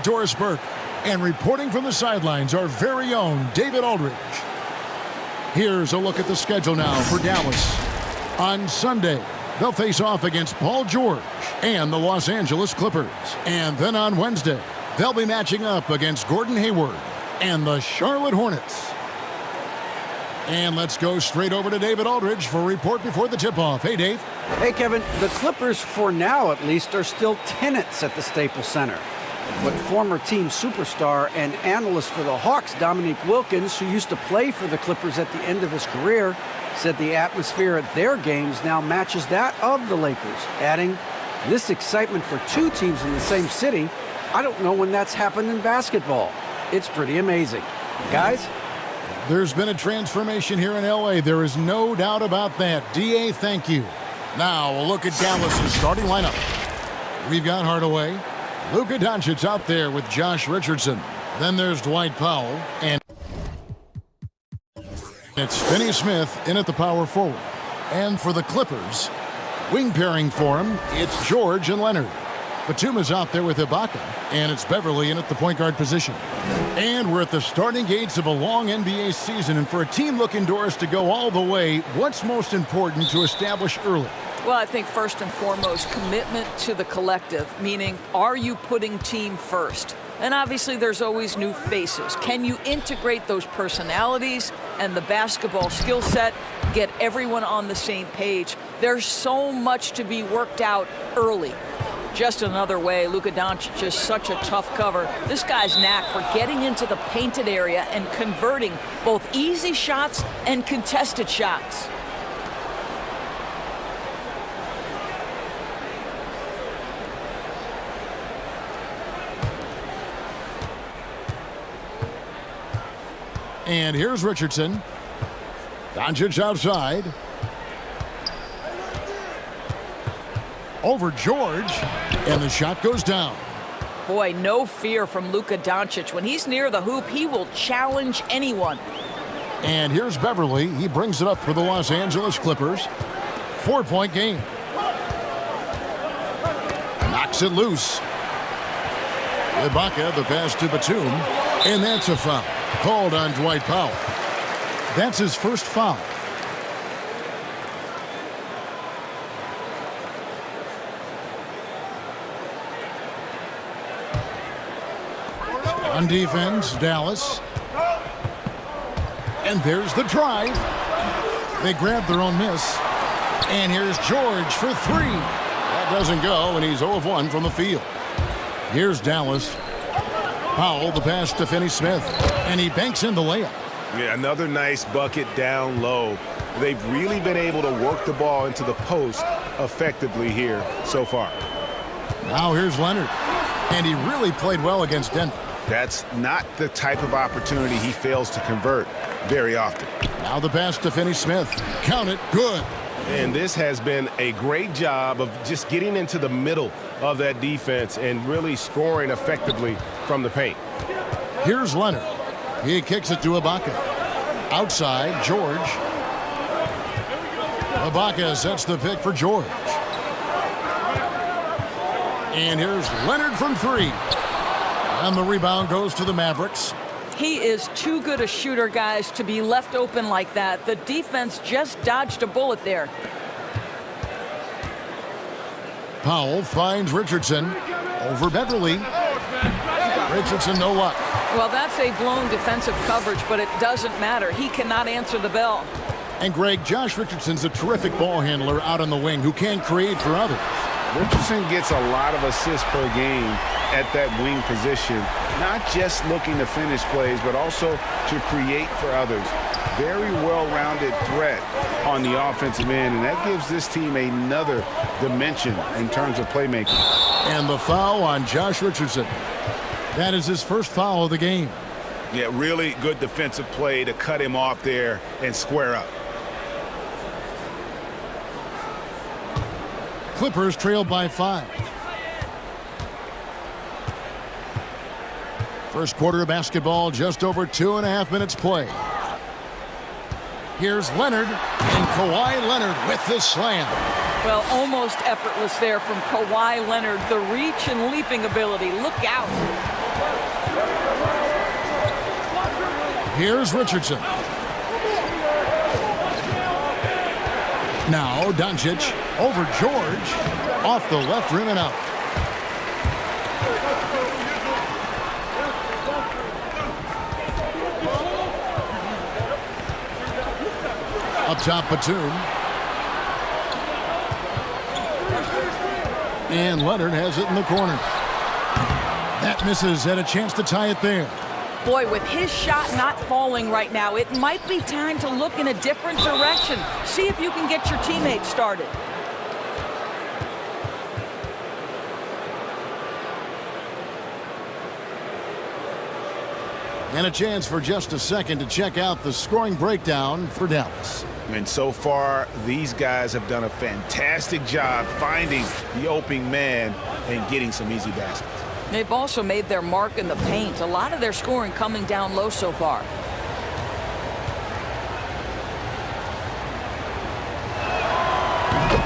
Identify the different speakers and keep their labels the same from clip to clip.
Speaker 1: Doris Burke, and reporting from the sidelines, our very own David Aldridge. Here's a look at the schedule now for Dallas. On Sunday, they'll face off against Paul George and the Los Angeles Clippers. And then on Wednesday, they'll be matching up against Gordon Hayward and the Charlotte Hornets. And let's go straight over to David Aldridge for a report before the tip-off. Hey, Dave.
Speaker 2: Hey, Kevin. The Clippers, for now at least, are still tenants at the Staples Center. But former team superstar and analyst for the Hawks, Dominique Wilkins, who used to play for the Clippers at the end of his career, said the atmosphere at their games now matches that of the Lakers, adding, "This excitement for two teams in the same city, I don't know when that's happened in basketball. It's pretty amazing." Guys?
Speaker 1: There's been a transformation here in L.A. There is no doubt about that. D.A., thank you. Now, a look at Dallas' starting lineup. We've got Hardaway. Luka Doncic out there with Josh Richardson. Then there's Dwight Powell. And it's Finney Smith in at the power forward. And for the Clippers, wing pairing for him, it's George and Leonard. Batum is out there with Ibaka. And it's Beverly in at the point guard position. And we're at the starting gates of a long NBA season. And for a team looking, Doris, to go all the way, what's most important to establish early?
Speaker 3: Well, I think first and foremost, commitment to the collective, meaning are you putting team first? And obviously there's always new faces. Can you integrate those personalities and the basketball skill set, get everyone on the same page? There's so much to be worked out early. Just another way, Luka Doncic is such a tough cover. This guy's knack for getting into the painted area and converting both easy shots and contested shots.
Speaker 1: And here's Richardson. Doncic outside. Over George. And the shot goes down.
Speaker 3: Boy, no fear from Luka Doncic. When he's near the hoop, he will challenge anyone.
Speaker 1: And here's Beverly. He brings it up for the Los Angeles Clippers. 4-point game. Knocks it loose. Ibaka, the pass to Batum. And that's a foul. Called on Dwight Powell. That's his first foul. On defense, Dallas. And there's the drive. They grab their own miss. And here's George for three. That doesn't go, and he's 0 of 1 from the field. Here's Dallas. Powell, the pass to Finney Smith. And he banks in the layup.
Speaker 4: Yeah, another nice bucket down low. They've really been able to work the ball into the post effectively here so far.
Speaker 1: Now here's Leonard. And he really played well against Denver.
Speaker 4: That's not the type of opportunity he fails to convert very often.
Speaker 1: Now the pass to Finney Smith. Count it. Good.
Speaker 4: And this has been a great job of just getting into the middle of that defense and really scoring effectively from the paint.
Speaker 1: Here's Leonard. He kicks it to Ibaka. Outside, George. Ibaka sets the pick for George. And here's Leonard from three. And the rebound goes to the Mavericks.
Speaker 3: He is too good a shooter, guys, to be left open like that. The defense just dodged a bullet there.
Speaker 1: Powell finds Richardson over Beverly. Richardson, no luck.
Speaker 3: Well, that's a blown defensive coverage, but it doesn't matter. He cannot answer the bell.
Speaker 1: And, Greg, Josh Richardson's a terrific ball handler out on the wing who can create for others.
Speaker 4: Richardson gets a lot of assists per game at that wing position, not just looking to finish plays, but also to create for others. Very well-rounded threat on the offensive end, and that gives this team another dimension in terms of playmaking.
Speaker 1: And the foul on Josh Richardson. That is his first foul of the game.
Speaker 4: Yeah, really good defensive play to cut him off there and square up.
Speaker 1: Clippers trailed by 5. First quarter of basketball, just over 2.5 minutes play. Here's Leonard, and Kawhi Leonard with the slam.
Speaker 3: Well, almost effortless there from Kawhi Leonard. The reach and leaping ability. Look out.
Speaker 1: Here's Richardson. Now Doncic over George. Off the left rim and out. Up top, Batum. And Leonard has it in the corner. That misses. Had a chance to tie it there.
Speaker 3: Boy, with his shot not falling right now, it might be time to look in a different direction. See if you can get your teammates started.
Speaker 1: And a chance for just a second to check out the scoring breakdown for Dallas.
Speaker 4: And so far, these guys have done a fantastic job finding the opening man and getting some easy baskets.
Speaker 3: They've also made their mark in the paint. A lot of their scoring coming down low so far.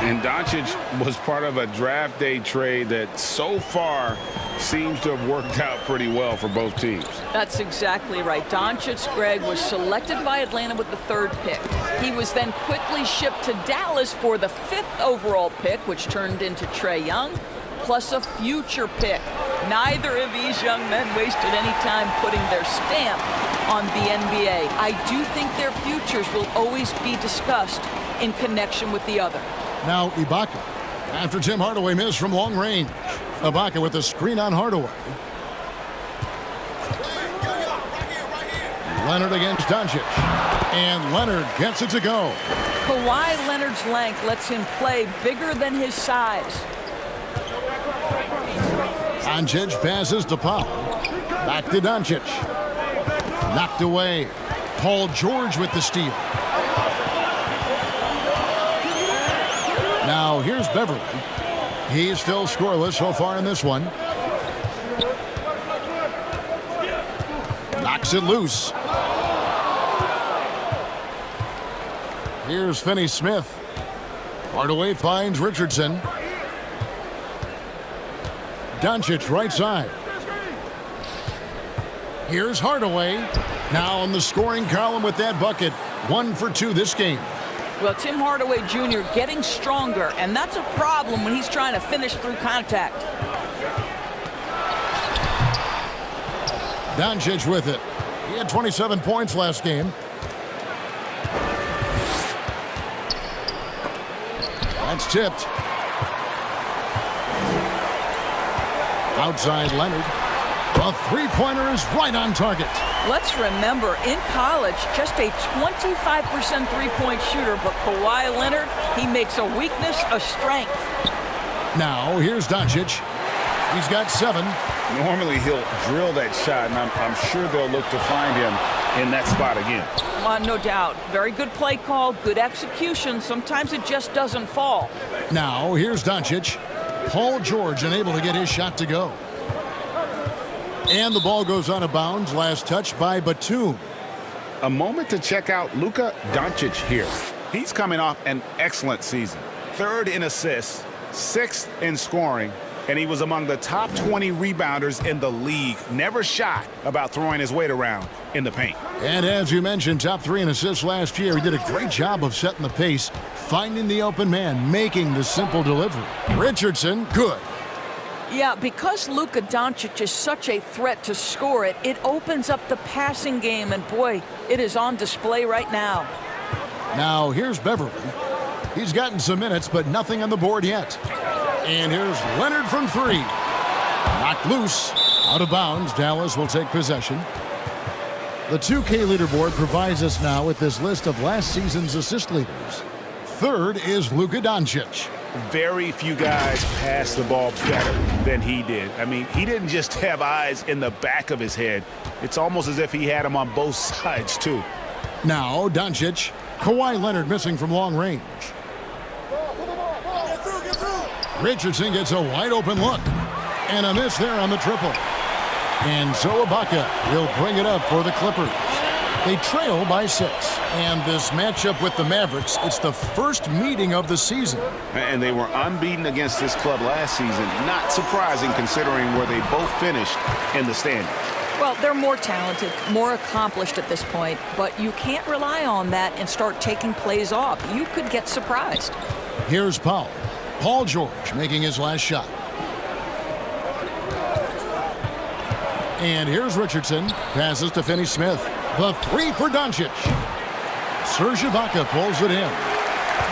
Speaker 4: And Doncic was part of a draft day trade that so far seems to have worked out pretty well for both teams.
Speaker 3: That's exactly right. Doncic, Greg, was selected by Atlanta with the 3rd pick. He was then quickly shipped to Dallas for the 5th overall pick, which turned into Trae Young, plus a future pick. Neither of these young men wasted any time putting their stamp on the NBA. I do think their futures will always be discussed in connection with the other.
Speaker 1: Now Ibaka. After Tim Hardaway missed from long range. Ibaka with the screen on Hardaway. Leonard against Doncic. And Leonard gets it to go.
Speaker 3: Kawhi Leonard's length lets him play bigger than his size.
Speaker 1: Doncic passes to Powell. Back to Doncic. Knocked away. Paul George with the steal. Now here's Beverly. He's still scoreless so far in this one. Knocks it loose. Here's Finney-Smith. Hardaway finds Richardson. Doncic right side. Here's Hardaway. Now on the scoring column with that bucket. 1 for 2 this game.
Speaker 3: Well, Tim Hardaway Jr. getting stronger, and that's a problem when he's trying to finish through contact.
Speaker 1: Doncic with it. He had 27 points last game. That's tipped. Outside Leonard. A three-pointer is right on target.
Speaker 3: Let's remember, in college, just a 25% three-point shooter, but Kawhi Leonard, he makes a weakness a strength.
Speaker 1: Now, here's Doncic. He's got 7.
Speaker 4: Normally, he'll drill that shot, and I'm sure they'll look to find him in that spot again.
Speaker 3: No doubt. Very good play call, good execution. Sometimes it just doesn't fall.
Speaker 1: Now, here's Doncic. Paul George unable to get his shot to go. And the ball goes out of bounds. Last touch by Batum.
Speaker 4: A moment to check out Luka Doncic here. He's coming off an excellent season. 3rd in assists, 6th in scoring, and he was among the top 20 rebounders in the league. Never shy about throwing his weight around in the paint.
Speaker 1: And as you mentioned, top 3 in assists last year. He did a great job of setting the pace, finding the open man, making the simple delivery. Richardson, good.
Speaker 3: Yeah, because Luka Doncic is such a threat to score it, it opens up the passing game, and boy, it is on display right now.
Speaker 1: Now, here's Beverly. He's gotten some minutes, but nothing on the board yet. And here's Leonard from 3. Knocked loose. Out of bounds. Dallas will take possession. The 2K leaderboard provides us now with this list of last season's assist leaders. 3rd is Luka Doncic.
Speaker 4: Very few guys pass the ball better than he did. I mean, he didn't just have eyes in the back of his head. It's almost as if he had them on both sides, too.
Speaker 1: Now, Doncic. Kawhi Leonard missing from long range. Richardson gets a wide open look. And a miss there on the triple. And so Ibaka will bring it up for the Clippers. They trail by 6. And this matchup with the Mavericks, it's the first meeting of the season.
Speaker 4: And they were unbeaten against this club last season. Not surprising considering where they both finished in the standings.
Speaker 3: Well, they're more talented, more accomplished at this point, but you can't rely on that and start taking plays off. You could get surprised.
Speaker 1: Here's Paul George making his last shot. And here's Richardson. Passes to Finney-Smith. The three for Doncic. Serge Ibaka pulls it in.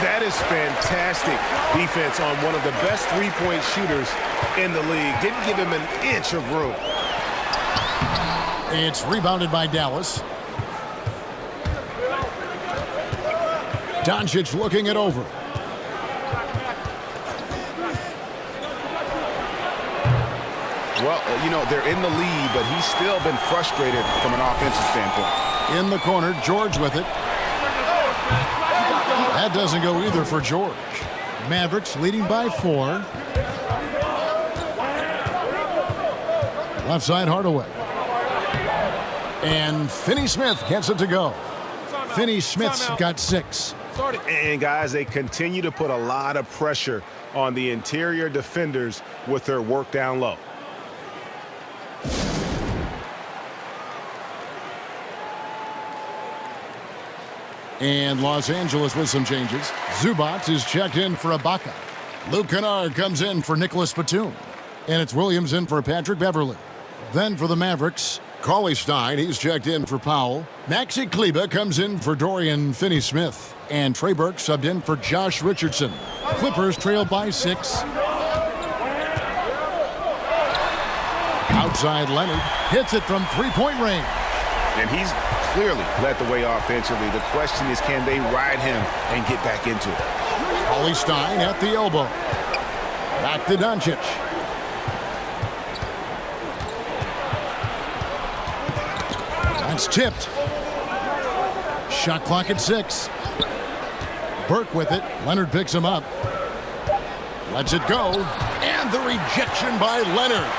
Speaker 5: That is fantastic defense on one of the best three-point shooters in the league. Didn't give him an inch of room.
Speaker 1: It's rebounded by Dallas. Doncic looking it over.
Speaker 4: Well, you know, they're in the lead, but he's still been frustrated from an offensive standpoint.
Speaker 1: In the corner, George with it. That doesn't go either for George. Mavericks leading by 4. Left side, Hardaway. And Finney-Smith gets it to go. Finney-Smith's got 6.
Speaker 5: And, guys, they continue to put a lot of pressure on the interior defenders with their work down low.
Speaker 1: And Los Angeles with some changes. Zubac is checked in for Ibaka. Luke Kennard comes in for Nicholas Batum. And it's Williams in for Patrick Beverley. Then for the Mavericks, Cauley Stein, he's checked in for Powell. Maxi Kleber comes in for Dorian Finney-Smith. And Trey Burke subbed in for Josh Richardson. Clippers trail by 6. Outside Leonard hits it from three-point range.
Speaker 4: And he's clearly led the way offensively. The question is, can they ride him and get back into it?
Speaker 1: Cauley Stein at the elbow. Back to Doncic. That's tipped. Shot clock at 6. Burke with it. Leonard picks him up. Lets it go. And the rejection by Leonard.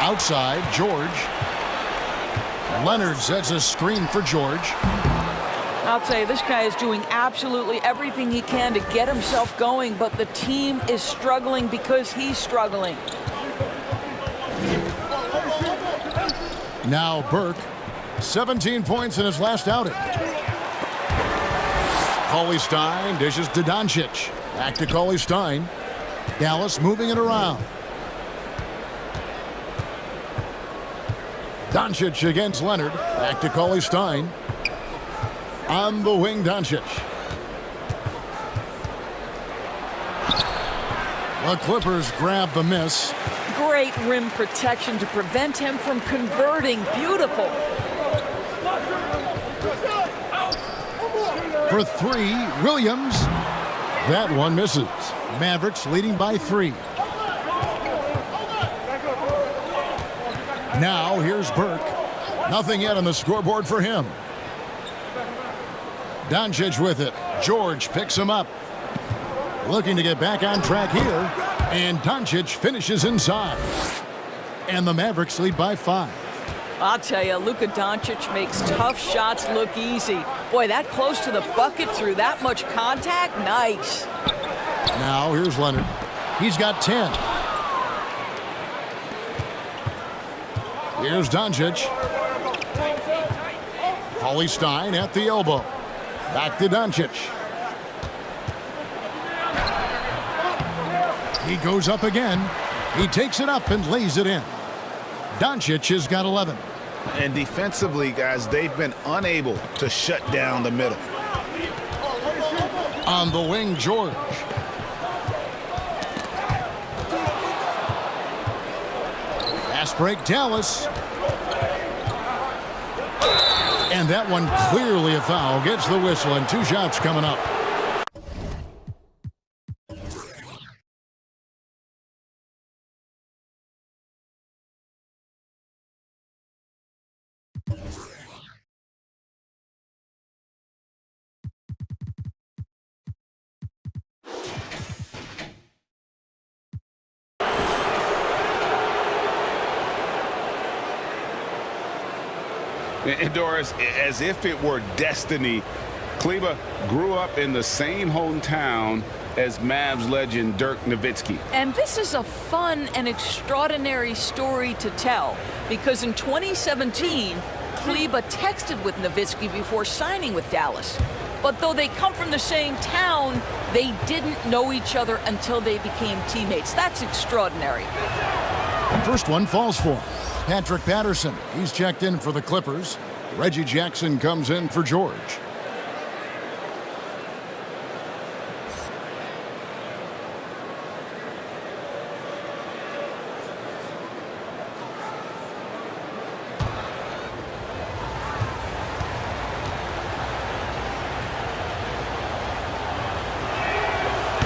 Speaker 1: Outside, George. Leonard sets a screen for George.
Speaker 3: I'll tell you, this guy is doing absolutely everything he can to get himself going, but the team is struggling because he's struggling.
Speaker 1: Now Burke, 17 points in his last outing. Cauley Stein dishes to Doncic. Back to Cauley Stein. Dallas moving it around. Doncic against Leonard. Back to Cauley Stein. On the wing, Doncic. The Clippers grab the miss.
Speaker 3: Great rim protection to prevent him from converting. Beautiful.
Speaker 1: For 3, Williams. That one misses. Mavericks leading by 3. Now here's Burke. Nothing yet on the scoreboard for him. Doncic with it. George picks him up. Looking to get back on track here. And Doncic finishes inside. And the Mavericks lead by 5.
Speaker 3: I'll tell you, Luka Doncic makes tough shots look easy. Boy, that close to the bucket through that much contact, nice.
Speaker 1: Now here's Leonard. He's got 10. Here's Doncic. Cauley Stein at the elbow. Back to Doncic. He goes up again. He takes it up and lays it in. Doncic has got 11.
Speaker 4: And defensively, guys, they've been unable to shut down the middle.
Speaker 1: On the wing, George. Fast break, Dallas. And that one clearly a foul. Gets the whistle, and 2 shots coming up.
Speaker 4: And Doris, as if it were destiny, Kleba grew up in the same hometown as Mavs legend Dirk Nowitzki.
Speaker 3: And this is a fun and extraordinary story to tell, because in 2017, Kleba texted with Nowitzki before signing with Dallas. But though they come from the same town, they didn't know each other until they became teammates. That's extraordinary.
Speaker 1: First one falls for Patrick Patterson. He's checked in for the Clippers. Reggie Jackson comes in for George.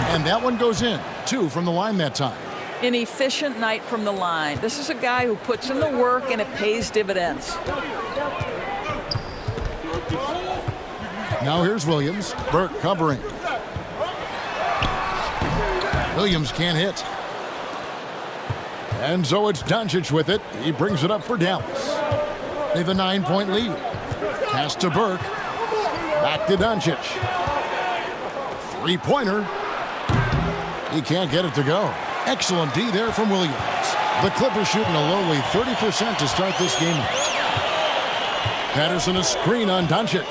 Speaker 1: And that one goes in. 2 from the line that time.
Speaker 3: An efficient night from the line. This is a guy who puts in the work and it pays dividends.
Speaker 1: Now here's Williams. Burke covering. Williams can't hit. And so it's Doncic with it. He brings it up for Dallas. They have a 9-point lead. Pass to Burke. Back to Doncic. Three-pointer. He can't get it to go. Excellent D there from Williams. The Clippers shooting a lowly 30% to start this game. Patterson a screen on Doncic.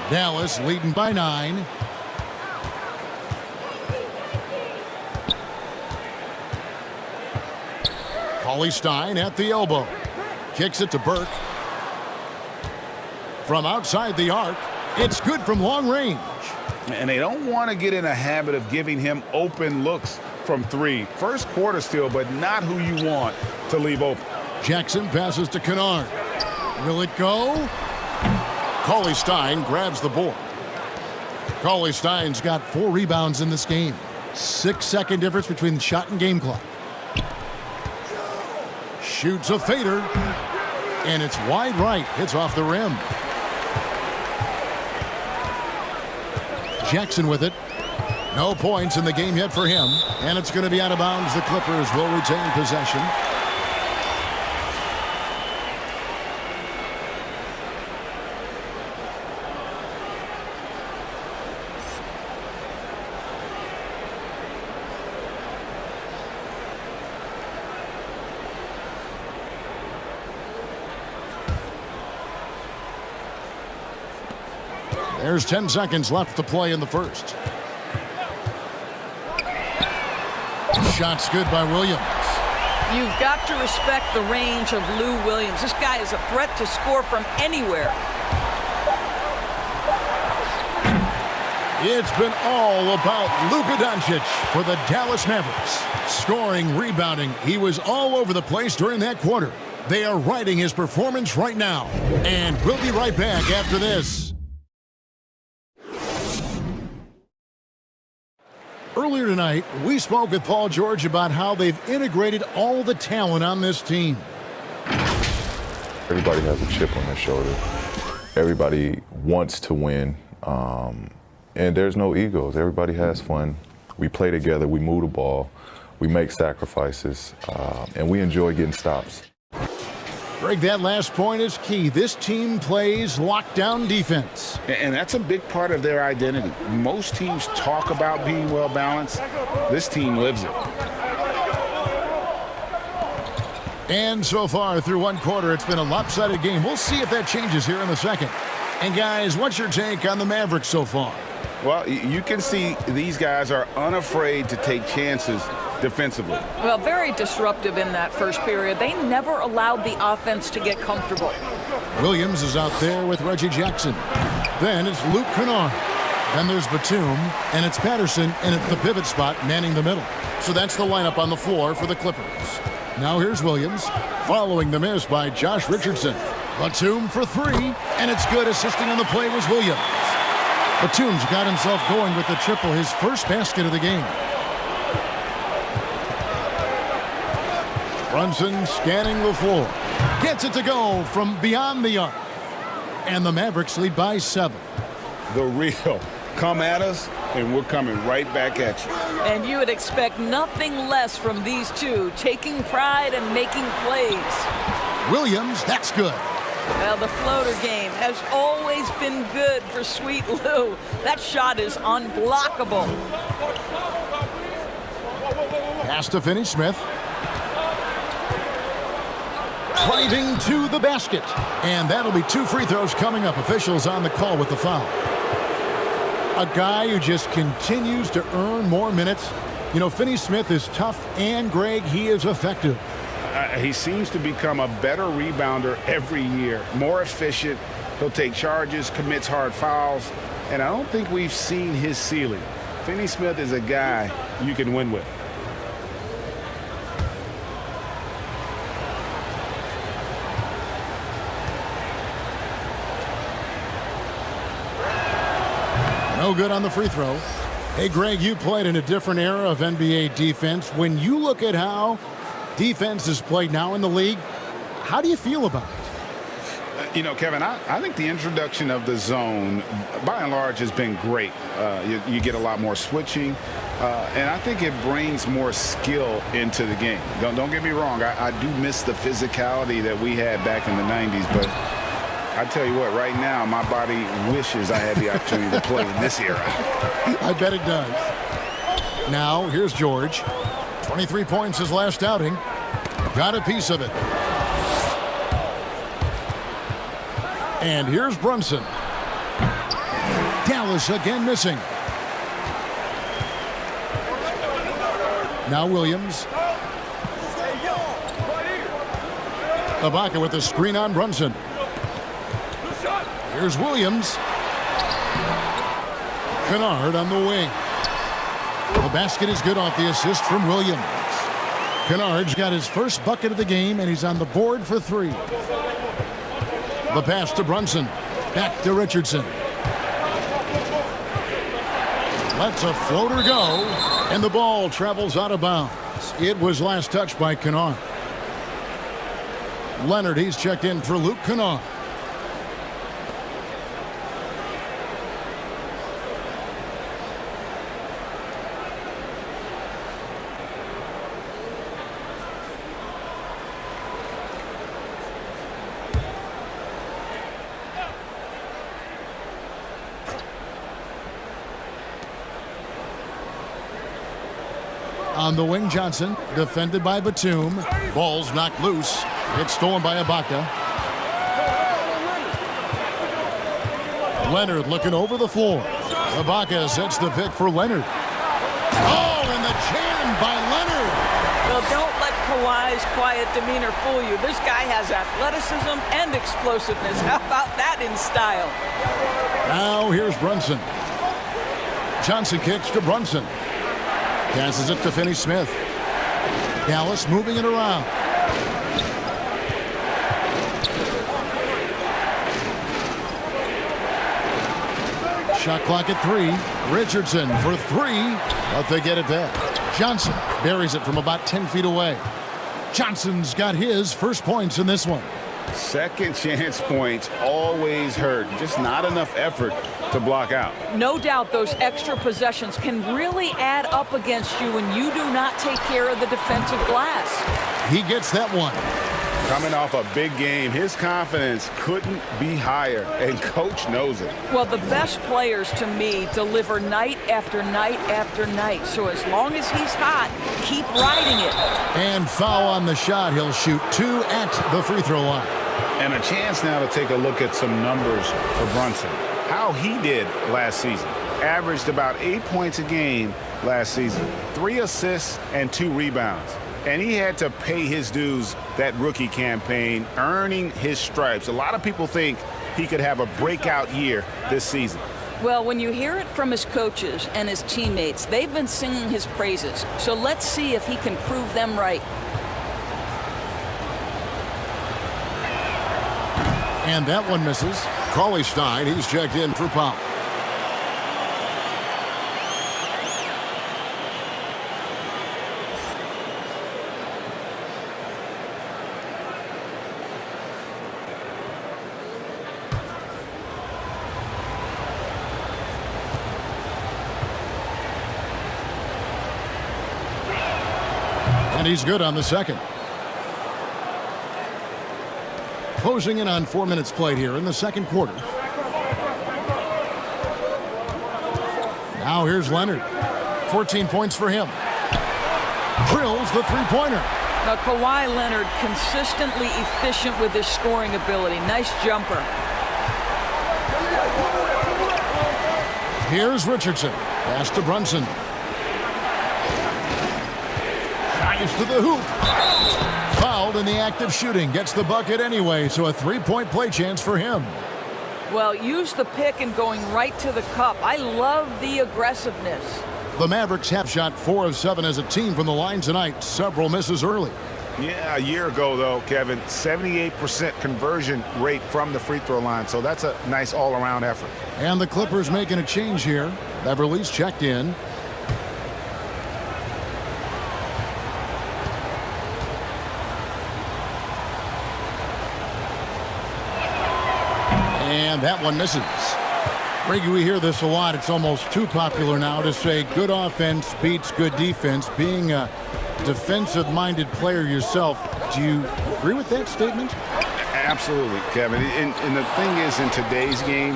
Speaker 1: Dallas leading by 9. Cauley Stein at the elbow. Kicks it to Burke. From outside the arc, it's good from long range.
Speaker 4: And they don't want to get in a habit of giving him open looks from 3. First quarter still, but not who you want to leave open.
Speaker 1: Jackson passes to Kennard. Will it go? Cauley Stein grabs the board. Cauley Stein's got 4 rebounds in this game. 6-second difference between the shot and game clock. Shoots a fader. And it's wide right. Hits off the rim. Jackson with it. No points in the game yet for him. And it's going to be out of bounds. The Clippers will retain possession. There's 10 seconds left to play in the first. Shot's good by Williams.
Speaker 3: You've got to respect the range of Lou Williams. This guy is a threat to score from anywhere.
Speaker 1: It's been all about Luka Doncic for the Dallas Mavericks. Scoring, rebounding, he was all over the place during that quarter. They are riding his performance right now. And we'll be right back after this. Earlier tonight, we spoke with Paul George about how they've integrated all the talent on this team.
Speaker 6: Everybody has a chip on their shoulder. Everybody wants to win, and there's no egos. Everybody has fun. We play together, we move the ball, we make sacrifices, and we enjoy getting stops.
Speaker 1: Greg, that last point is key. This team plays lockdown defense.
Speaker 4: And that's a big part of their identity. Most teams talk about being well balanced. This team lives it.
Speaker 1: And so far through one quarter, it's been a lopsided game. We'll see if that changes here in the second. And guys, what's your take on the Mavericks so far?
Speaker 4: Well, you can see these guys are unafraid to take chances defensively.
Speaker 3: Well, very disruptive in that first period. They never allowed the offense to get comfortable.
Speaker 1: Williams is out there with Reggie Jackson. Then it's Luke Kennard. Then there's Batum, and it's Patterson in at the pivot spot, manning the middle. So that's the lineup on the floor for the Clippers. Now here's Williams, following the miss by Josh Richardson. Batum for 3, and it's good. Assisting on the play was Williams. Batum's got himself going with the triple, his first basket of the game. Brunson scanning the floor. Gets it to go from beyond the arc. And the Mavericks lead by 7.
Speaker 4: The real Come at us, and we're coming right back at you.
Speaker 3: And you would expect nothing less from these two, taking pride and making plays.
Speaker 1: Williams, that's good.
Speaker 3: Well, the floater game has always been good for Sweet Lou. That shot is unblockable.
Speaker 1: Pass to Finney-Smith. Driving to the basket. And that'll be 2 free throws coming up. Officials on the call with the foul. A guy who just continues to earn more minutes. You know, Finney-Smith is tough, and Greg, he is effective.
Speaker 4: He seems to become a better rebounder every year, more efficient. He'll take charges, commits hard fouls, and I don't think we've seen his ceiling. Finney-Smith is a guy you can win with.
Speaker 1: No good on the free throw. Hey, Greg, you played in a different era of NBA defense. When you look at how defense is played now in the league, how do you feel about it?
Speaker 4: You know, Kevin, I think the introduction of the zone, by and large, has been great. You get a lot more switching, and I think it brings more skill into the game. Don't get me wrong. I do miss the physicality that we had back in the 90s, but I tell you what, right now, my body wishes I had the opportunity to play in this era.
Speaker 1: I bet it does. Now, here's George. 23 points his last outing. Got a piece of it. And here's Brunson. Dallas again missing. Now Williams. Ibaka with the screen on Brunson. Here's Williams. Kennard on the wing. The basket is good off the assist from Williams. Kennard's got his first bucket of the game, and he's on the board for 3. The pass to Brunson. Back to Richardson. Lets a floater go, and the ball travels out of bounds. It was last touched by Kennard. Leonard, he's checked in for Luke Kennard. On the wing, Johnson, defended by Batum. Ball's knocked loose. It's stolen by Ibaka. Leonard looking over the floor. Ibaka sets the pick for Leonard. Oh, and the jam by Leonard.
Speaker 3: Well, don't let Kawhi's quiet demeanor fool you. This guy has athleticism and explosiveness. How about that in style?
Speaker 1: Now here's Brunson. Johnson kicks to Brunson. Passes it to Finney-Smith. Dallas moving it around. Shot clock at 3. Richardson for 3, but they get it back. Johnson buries it from about 10 feet away. Johnson's got his first points in this one.
Speaker 4: Second chance points always hurt. Just not enough effort to block out.
Speaker 3: No doubt those extra possessions can really add up against you when you do not take care of the defensive glass.
Speaker 1: He gets that one.
Speaker 4: Coming off a big game, his confidence couldn't be higher, and coach knows it.
Speaker 3: Well, the best players to me deliver night after night after night. So as long as he's hot, keep riding it.
Speaker 1: And foul on the shot. He'll shoot 2 at the free throw line.
Speaker 4: And a chance now to take a look at some numbers for Brunson. How he did last season. Averaged about 8 points a game last season. 3 assists and 2 rebounds. And he had to pay his dues that rookie campaign, earning his stripes. A lot of people think he could have a breakout year this season.
Speaker 3: Well, when you hear it from his coaches and his teammates, they've been singing his praises. So let's see if he can prove them right.
Speaker 1: And that one misses. Cauley-Stein, he's checked in for Pop. And he's good on the second. Closing in on 4 minutes played here in the second quarter. Now here's Leonard. 14 points for him. Drills the three-pointer.
Speaker 3: Now Kawhi Leonard consistently efficient with his scoring ability. Nice jumper.
Speaker 1: Here's Richardson. Pass to Brunson. Drives to the hoop. Fouled in the act of shooting. Gets the bucket anyway, so a three-point play chance for him.
Speaker 3: Well, use the pick and going right to the cup. I love the aggressiveness.
Speaker 1: The Mavericks have shot 4 of 7 as a team from the line tonight. Several misses early.
Speaker 4: Yeah, a year ago, though, Kevin, 78% conversion rate from the free throw line. So that's a nice all-around effort.
Speaker 1: And the Clippers making a change here. Beverly's checked in. And that one misses. Greggy, we hear this a lot. It's almost too popular now to say good offense beats good defense. Being a defensive-minded player yourself, do you agree with that statement?
Speaker 4: Absolutely, Kevin. And the thing is, in today's game,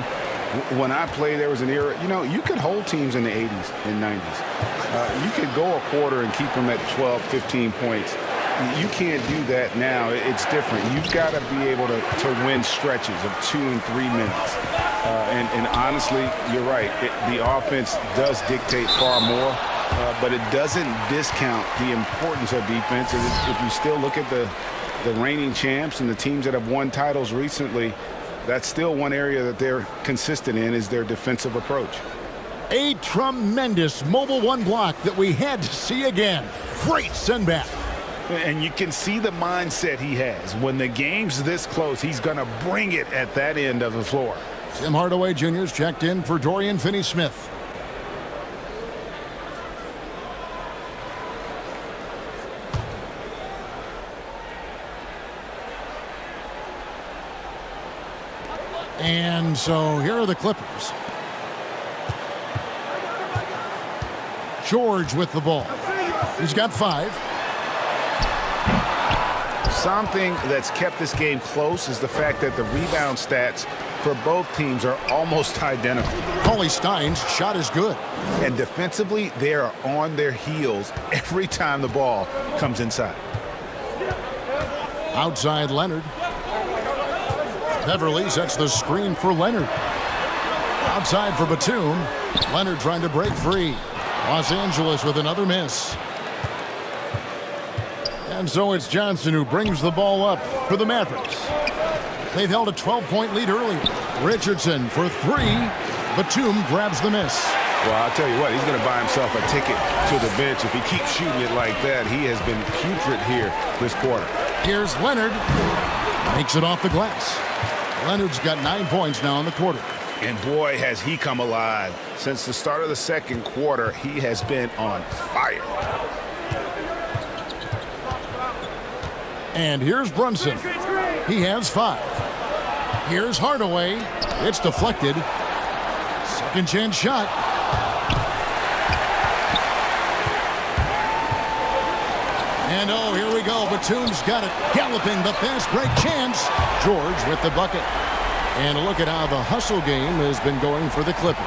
Speaker 4: when I played, there was an era, you could hold teams in the 80s and 90s. You could go a quarter and keep them at 12, 15 points. You can't do that now. It's different. You've got to be able to win stretches of 2 and 3 minutes. And honestly, you're right. The offense does dictate far more, but it doesn't discount the importance of defense. And if you still look at the reigning champs and the teams that have won titles recently, that's still one area that they're consistent in is their defensive approach.
Speaker 1: A tremendous mobile one block that we had to see again. Great send back.
Speaker 4: And you can see the mindset he has. When the game's this close, he's going to bring it at that end of the floor.
Speaker 1: Tim Hardaway Jr.'s checked in for Dorian Finney-Smith. And so here are the Clippers. George with the ball. He's got 5.
Speaker 4: Something that's kept this game close is the fact that the rebound stats for both teams are almost identical.
Speaker 1: Cauley Stein's shot is good.
Speaker 4: And defensively, they are on their heels every time the ball comes inside.
Speaker 1: Outside Leonard. Beverly sets the screen for Leonard. Outside for Batum. Leonard trying to break free. Los Angeles with another miss. And so it's Johnson who brings the ball up for the Mavericks. They've held a 12-point lead earlier. Richardson for 3. Batum grabs the miss.
Speaker 4: Well, I'll tell you what, he's going to buy himself a ticket to the bench if he keeps shooting it like that. He has been putrid here this quarter.
Speaker 1: Here's Leonard. Makes it off the glass. Leonard's got 9 points now in the quarter.
Speaker 4: And boy, has he come alive. Since the start of the second quarter, he has been on fire.
Speaker 1: And here's Brunson. He has 5. Here's Hardaway. It's deflected. Second chance shot. And oh, here we go. Batum's got it. Galloping the fast break chance. George with the bucket. And look at how the hustle game has been going for the Clippers.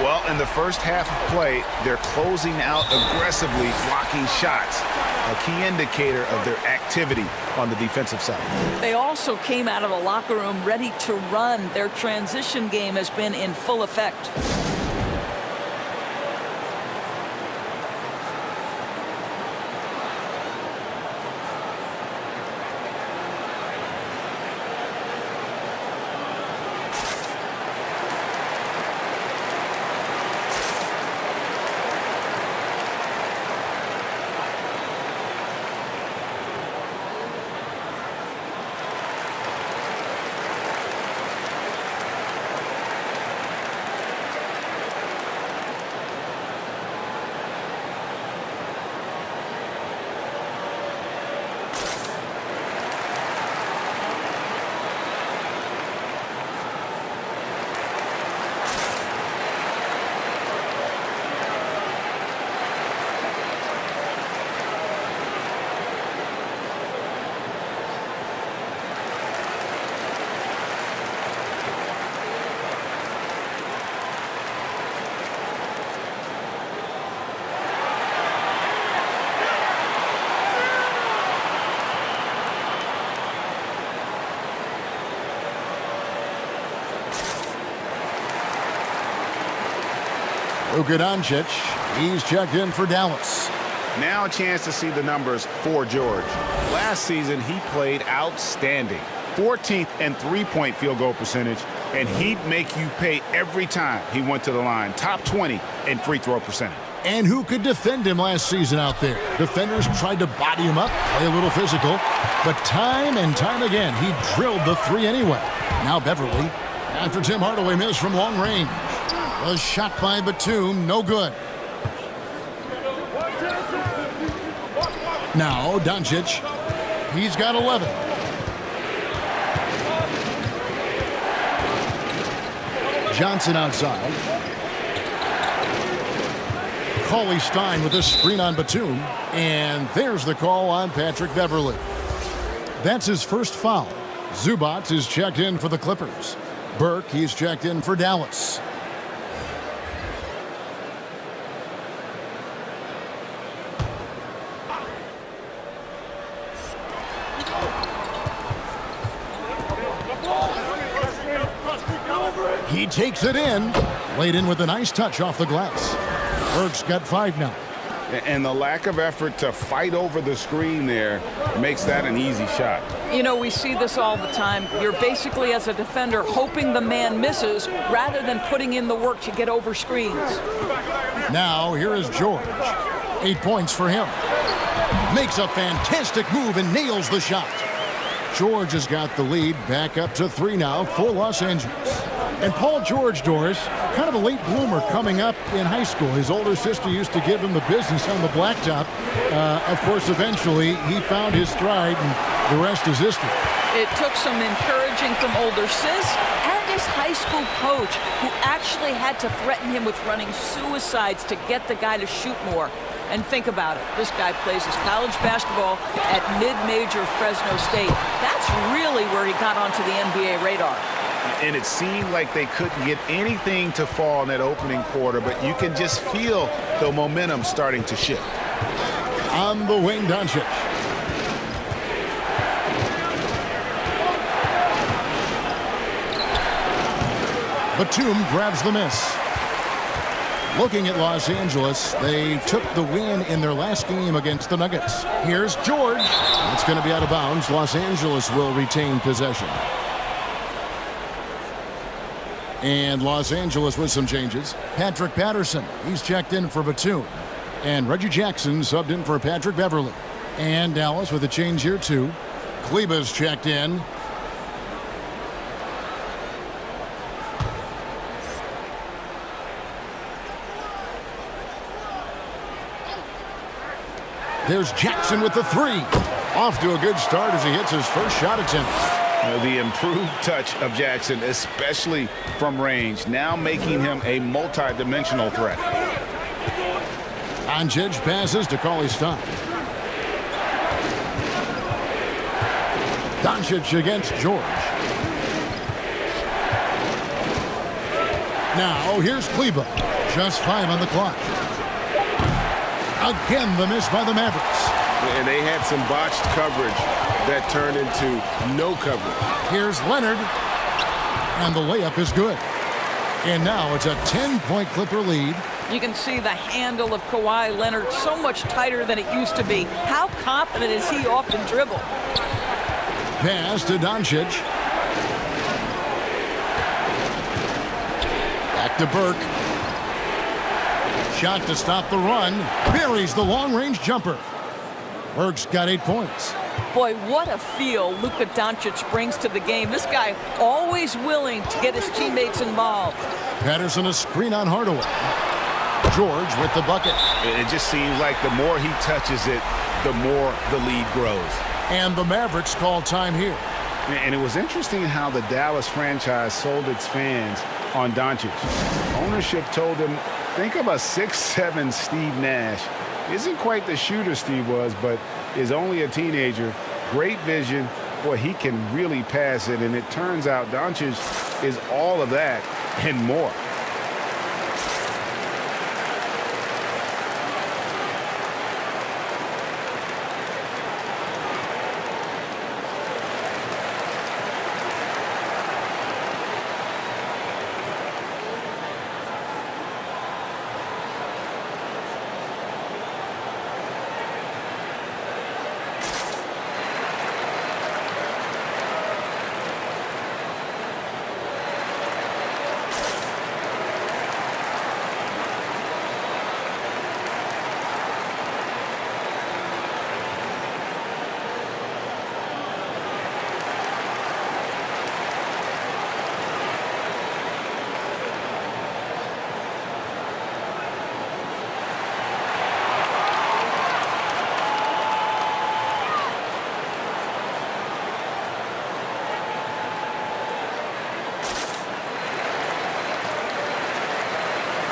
Speaker 4: Well, in the first half of play, they're closing out aggressively, blocking shots. A key indicator of their activity on the defensive side.
Speaker 3: They also came out of the locker room ready to run. Their transition game has been in full effect.
Speaker 1: Luka Doncic, he's checked in for Dallas.
Speaker 4: Now a chance to see the numbers for George. Last season, he played outstanding. 14th in three-point field goal percentage, and he'd make you pay every time he went to the line. Top 20 in free throw percentage.
Speaker 1: And who could defend him last season out there? Defenders tried to body him up, play a little physical, but time and time again, he drilled the three anyway. Now Beverly, after Tim Hardaway missed from long range. Was shot by Batum, no good. Now Doncic, he's got 11. Johnson outside. Cauley Stein with a screen on Batum. And there's the call on Patrick Beverly. That's his first foul. Zubac is checked in for the Clippers. Burke, he's checked in for Dallas. He takes it in. Laid in with a nice touch off the glass. Burke's got 5 now.
Speaker 4: And the lack of effort to fight over the screen there makes that an easy shot.
Speaker 3: You know, we see this all the time. You're basically, as a defender, hoping the man misses rather than putting in the work to get over screens.
Speaker 1: Now, here is George. 8 points for him. Makes a fantastic move and nails the shot. George has got the lead back up to 3 now for Los Angeles. And Paul George, Doris, kind of a late bloomer coming up in high school. His older sister used to give him the business on the blacktop. Of course, eventually, he found his stride, and the rest is history.
Speaker 3: It took some encouraging from older sis and his high school coach, who actually had to threaten him with running suicides to get the guy to shoot more. And think about it. This guy plays his college basketball at mid-major Fresno State. That's really where he got onto the NBA radar.
Speaker 4: And it seemed like they couldn't get anything to fall in that opening quarter, but you can just feel the momentum starting to shift.
Speaker 1: On the wing, Doncic. Batum grabs the miss. Looking at Los Angeles, they took the win in their last game against the Nuggets. Here's George. It's going to be out of bounds. Los Angeles will retain possession. And Los Angeles with some changes. Patrick Patterson, he's checked in for Batum. And Reggie Jackson subbed in for Patrick Beverly. And Dallas with a change here too. Kleba's checked in. There's Jackson with the 3. Off to a good start as he hits his first shot attempt.
Speaker 4: The improved touch of Jackson, especially from range, now making him a multi-dimensional threat.
Speaker 1: Doncic passes to Cauley Stein. Doncic against George. Now here's Kleba. Just 5 on the clock. Again, the miss by the Mavericks.
Speaker 5: And they had some botched coverage that turned into no coverage.
Speaker 1: Here's Leonard. And the layup is good. And now it's a 10-point Clipper lead.
Speaker 3: You can see the handle of Kawhi Leonard so much tighter than it used to be. How confident is he off the dribble?
Speaker 1: Pass to Doncic. Back to Burke. Shot to stop the run. Buries the long-range jumper. Burke's got 8 points.
Speaker 3: Boy, what a feel Luka Doncic brings to the game. This guy always willing to get his teammates involved.
Speaker 1: Patterson a screen on Hardaway. George with the bucket.
Speaker 4: It just seems like the more he touches it, the more the lead grows.
Speaker 1: And the Mavericks call time here.
Speaker 4: And it was interesting how the Dallas franchise sold its fans on Doncic. Ownership told them, think of a 6'7" Steve Nash. Isn't quite the shooter Steve was, but is only a teenager. Great vision. Boy, he can really pass it. And it turns out Doncic is all of that and more.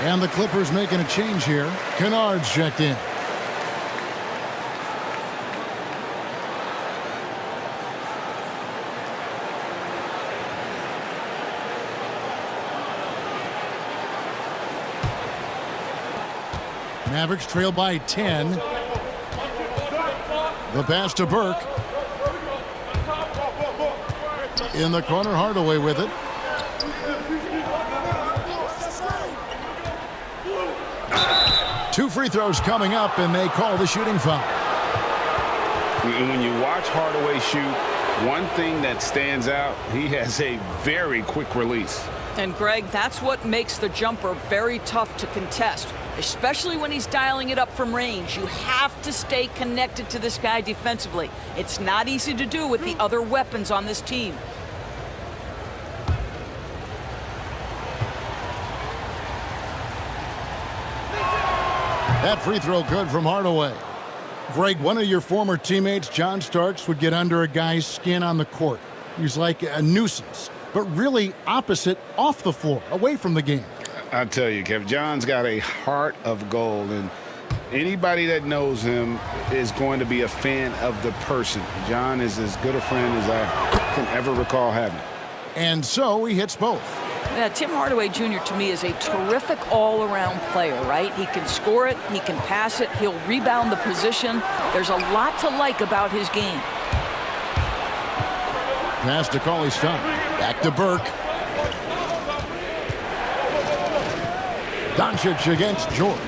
Speaker 1: And the Clippers making a change here. Kennard's checked in. Mavericks trail by 10. The pass to Burke. In the corner, Hardaway with it. Two free throws coming up, and they call the shooting foul.
Speaker 4: When you watch Hardaway shoot, one thing that stands out, he has a very quick release.
Speaker 3: And Greg, that's what makes the jumper very tough to contest, especially when he's dialing it up from range. You have to stay connected to this guy defensively. It's not easy to do with the other weapons on this team.
Speaker 1: That free throw good from Hardaway. Greg, one of your former teammates, John Starks, would get under a guy's skin on the court. He's like a nuisance, but really opposite off the floor, away from the game.
Speaker 4: I'll tell you, Kevin, John's got a heart of gold, and anybody that knows him is going to be a fan of the person. John is as good a friend as I can ever recall having.
Speaker 1: And so he hits both.
Speaker 3: Yeah, Tim Hardaway Jr. to me is a terrific all-around player, right? He can score it, he can pass it, he'll rebound the position. There's a lot to like about his game.
Speaker 1: Pass to Cauley-Stein. Back to Burke. Doncic against George.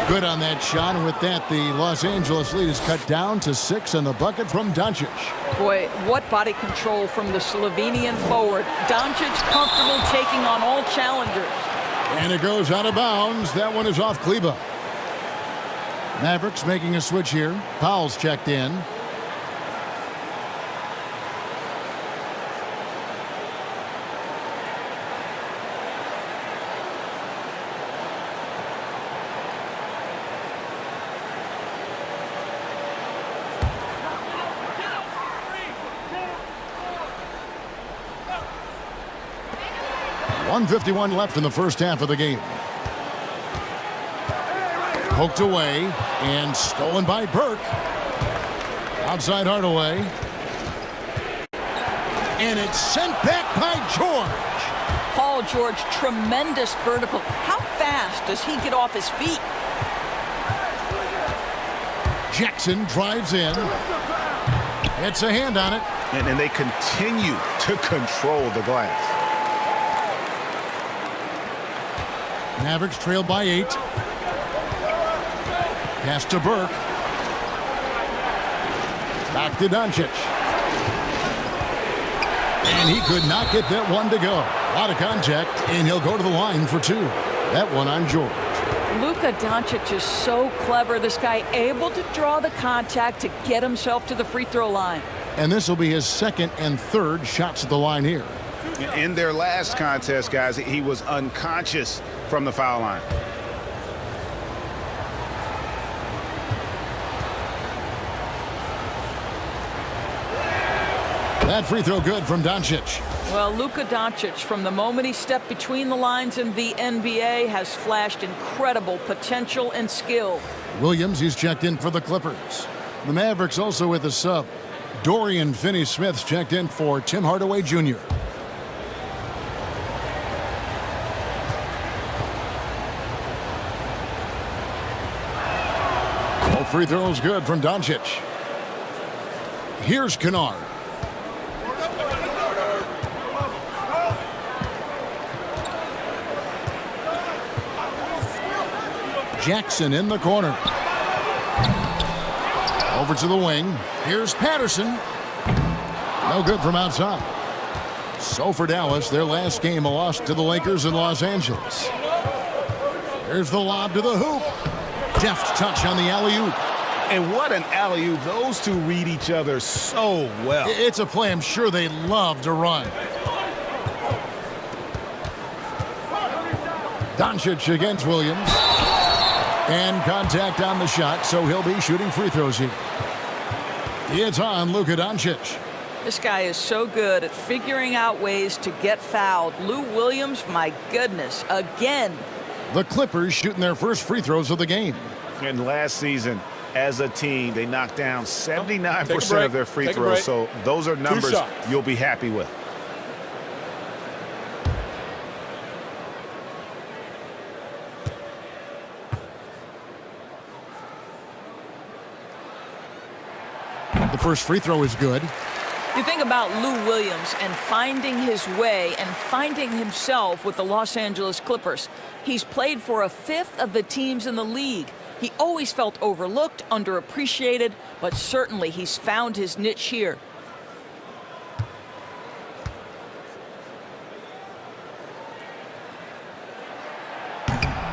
Speaker 1: Good on that shot, and with that, the Los Angeles lead is cut down to 6 and the bucket from Doncic.
Speaker 3: Boy, what body control from the Slovenian forward. Doncic comfortable taking on all challengers.
Speaker 1: And it goes out of bounds. That one is off Kleba. Mavericks making a switch here. Powell's checked in. .151 left in the first half of the game. Poked away and stolen by Burke. Outside Hardaway. And it's sent back by George.
Speaker 3: Paul George, tremendous vertical. How fast does he get off his feet?
Speaker 1: Jackson drives in. It's a hand on it.
Speaker 5: And they continue to control the glass.
Speaker 1: Mavericks trail by 8. Pass to Burke. Back to Doncic. And he could not get that one to go. A lot of contact, and he'll go to the line for 2. That one on George.
Speaker 3: Luka Doncic is so clever. This guy able to draw the contact to get himself to the free throw line.
Speaker 1: And this will be his second and third shots at the line here.
Speaker 4: In their last contest, guys, he was unconscious from the foul line.
Speaker 1: That free throw good from Doncic.
Speaker 3: Well, Luka Doncic, from the moment he stepped between the lines in the NBA, has flashed incredible potential and skill.
Speaker 1: Williams, he's checked in for the Clippers. The Mavericks also with a sub. Dorian Finney-Smith's checked in for Tim Hardaway Jr. Both free throws good from Doncic. Here's Kennard. Jackson in the corner. Over to the wing. Here's Patterson. No good from outside. So for Dallas, their last game a loss to the Lakers in Los Angeles. Here's the lob to the hoop. Deft touch on the alley-oop.
Speaker 5: And what an alley-oop. Those two read each other so well.
Speaker 1: It's a play I'm sure they love to run. Doncic against Williams. And contact on the shot, so he'll be shooting free throws here. It's on Luka Doncic.
Speaker 3: This guy is so good at figuring out ways to get fouled. Lou Williams, my goodness, again.
Speaker 1: The Clippers shooting their first free throws of the game.
Speaker 4: And last season, as a team, they knocked down 79% of their free throws. So those are numbers you'll be happy with.
Speaker 1: The first free throw is good.
Speaker 3: You think about Lou Williams and finding his way and finding himself with the Los Angeles Clippers. He's played for a fifth of the teams in the league. He always felt overlooked, underappreciated, but certainly he's found his niche here.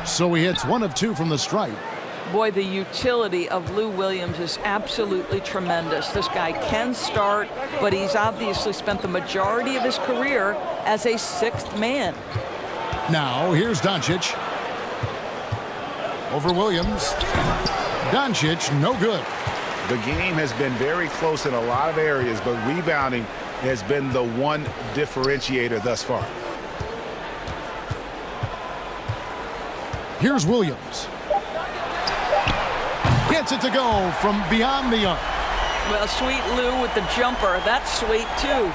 Speaker 1: So he hits 1 of 2 from the stripe.
Speaker 3: Boy, the utility of Lou Williams is absolutely tremendous. This guy can start, but he's obviously spent the majority of his career as a sixth man.
Speaker 1: Now, here's Doncic. Over Williams. Doncic, no good.
Speaker 4: The game has been very close in a lot of areas, but rebounding has been the one differentiator thus far.
Speaker 1: Here's Williams. Gets it to go from beyond the arc.
Speaker 3: Well, sweet Lou with the jumper. That's sweet, too.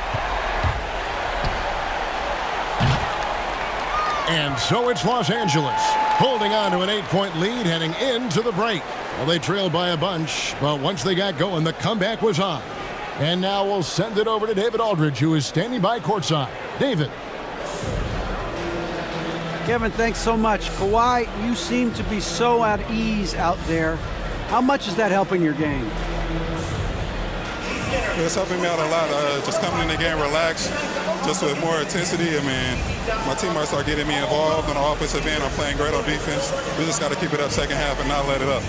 Speaker 1: And so it's Los Angeles, holding on to an 8-point lead heading into the break. Well, they trailed by a bunch, but once they got going, the comeback was on. And now we'll send it over to David Aldridge, who is standing by courtside. David.
Speaker 2: Kevin, thanks so much. Kawhi, you seem to be so at ease out there. How much is that helping your game?
Speaker 7: It's helping me out a lot. Just coming in the game relaxed, just with more intensity. I mean, my teammates start getting me involved on the offensive end. I'm playing great on defense. We just got to keep it up second half and not let it up.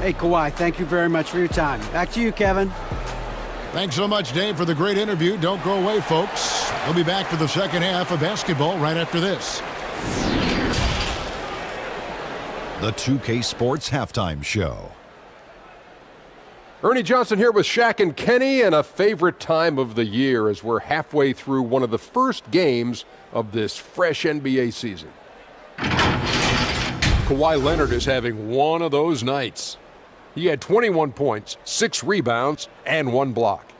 Speaker 2: Hey, Kawhi, thank you very much for your time. Back to you, Kevin.
Speaker 1: Thanks so much, Dave, for the great interview. Don't go away, folks. We'll be back for the second half of basketball right after this.
Speaker 8: The 2K Sports Halftime Show.
Speaker 9: Ernie Johnson here with Shaq and Kenny, and a favorite time of the year as we're halfway through one of the first games of this fresh NBA season. Kawhi Leonard is having one of those nights. He had 21 points, 6 rebounds, and 1 block.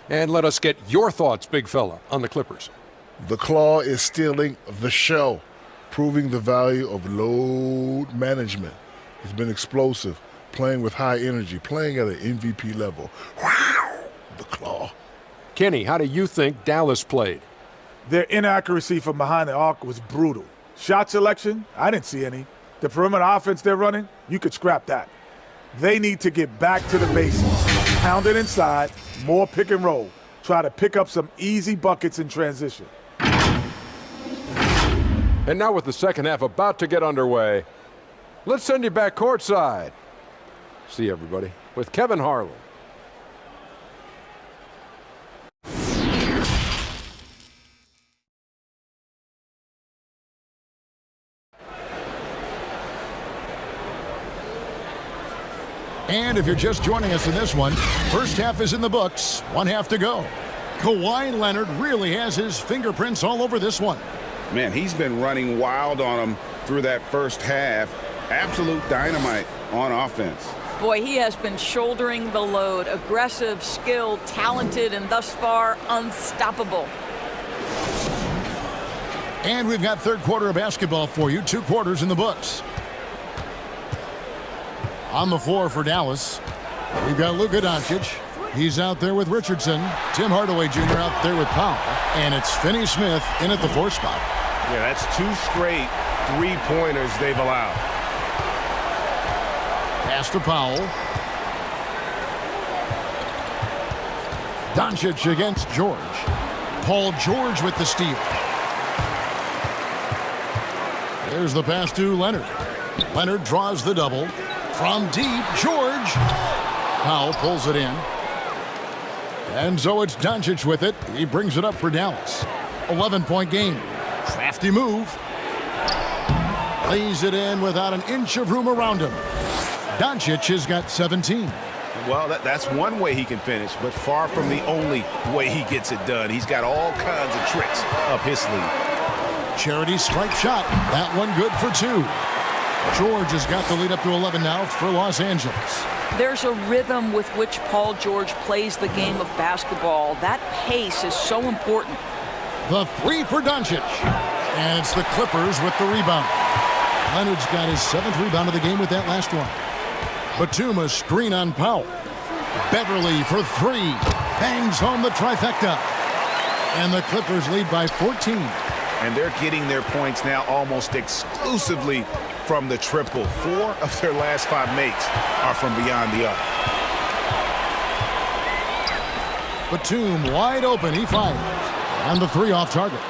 Speaker 9: And let us get your thoughts, big fella, on the Clippers.
Speaker 10: The Claw is stealing the show, proving the value of load management. He's been explosive, playing with high energy, playing at an MVP level. Wow, the Claw.
Speaker 9: Kenny, how do you think Dallas played?
Speaker 11: Their inaccuracy from behind the arc was brutal. Shot selection, I didn't see any. The perimeter offense they're running, you could scrap that. They need to get back to the basics. Pound it inside, more pick and roll. Try to pick up some easy buckets in transition.
Speaker 9: And now with the second half about to get underway, let's send you back courtside. See everybody with Kevin Harlan.
Speaker 1: And if you're just joining us in this one, first half is in the books, 1 half to go. Kawhi Leonard really has his fingerprints all over this one.
Speaker 4: Man, he's been running wild on him through that first half. Absolute dynamite on offense.
Speaker 3: Boy, he has been shouldering the load. Aggressive, skilled, talented, and thus far unstoppable.
Speaker 1: And we've got third quarter of basketball for you, 2 quarters in the books. On the floor for Dallas, we've got Luka Doncic. He's out there with Richardson. Tim Hardaway Jr. out there with Powell. And it's Finney Smith in at the 4 spot.
Speaker 5: Yeah, that's 2 straight 3-pointers they've allowed.
Speaker 1: Pass to Powell. Doncic against George. Paul George with the steal. There's the pass to Leonard. Leonard draws the double. From deep, George. Powell pulls it in. And so it's Doncic with it. He brings it up for Dallas. 11-point game. Crafty move. Lays it in without an inch of room around him. Doncic has got 17.
Speaker 4: Well, that's one way he can finish, but far from the only way he gets it done. He's got all kinds of tricks up his sleeve.
Speaker 1: Charity stripe shot. That one good for 2. George has got the lead up to 11 now for Los Angeles.
Speaker 3: There's a rhythm with which Paul George plays the game of basketball. That pace is so important.
Speaker 1: The 3 for Doncic. And it's the Clippers with the rebound. Leonard's got his 7th rebound of the game with that last one. Batum a screen on Powell. Beverly for 3. Bangs home the trifecta. And the Clippers lead by 14.
Speaker 4: And they're getting their points now almost exclusively from the triple. 4 of their last 5 makes are from beyond the arc.
Speaker 1: Batum wide open. He fires. And the 3 off target.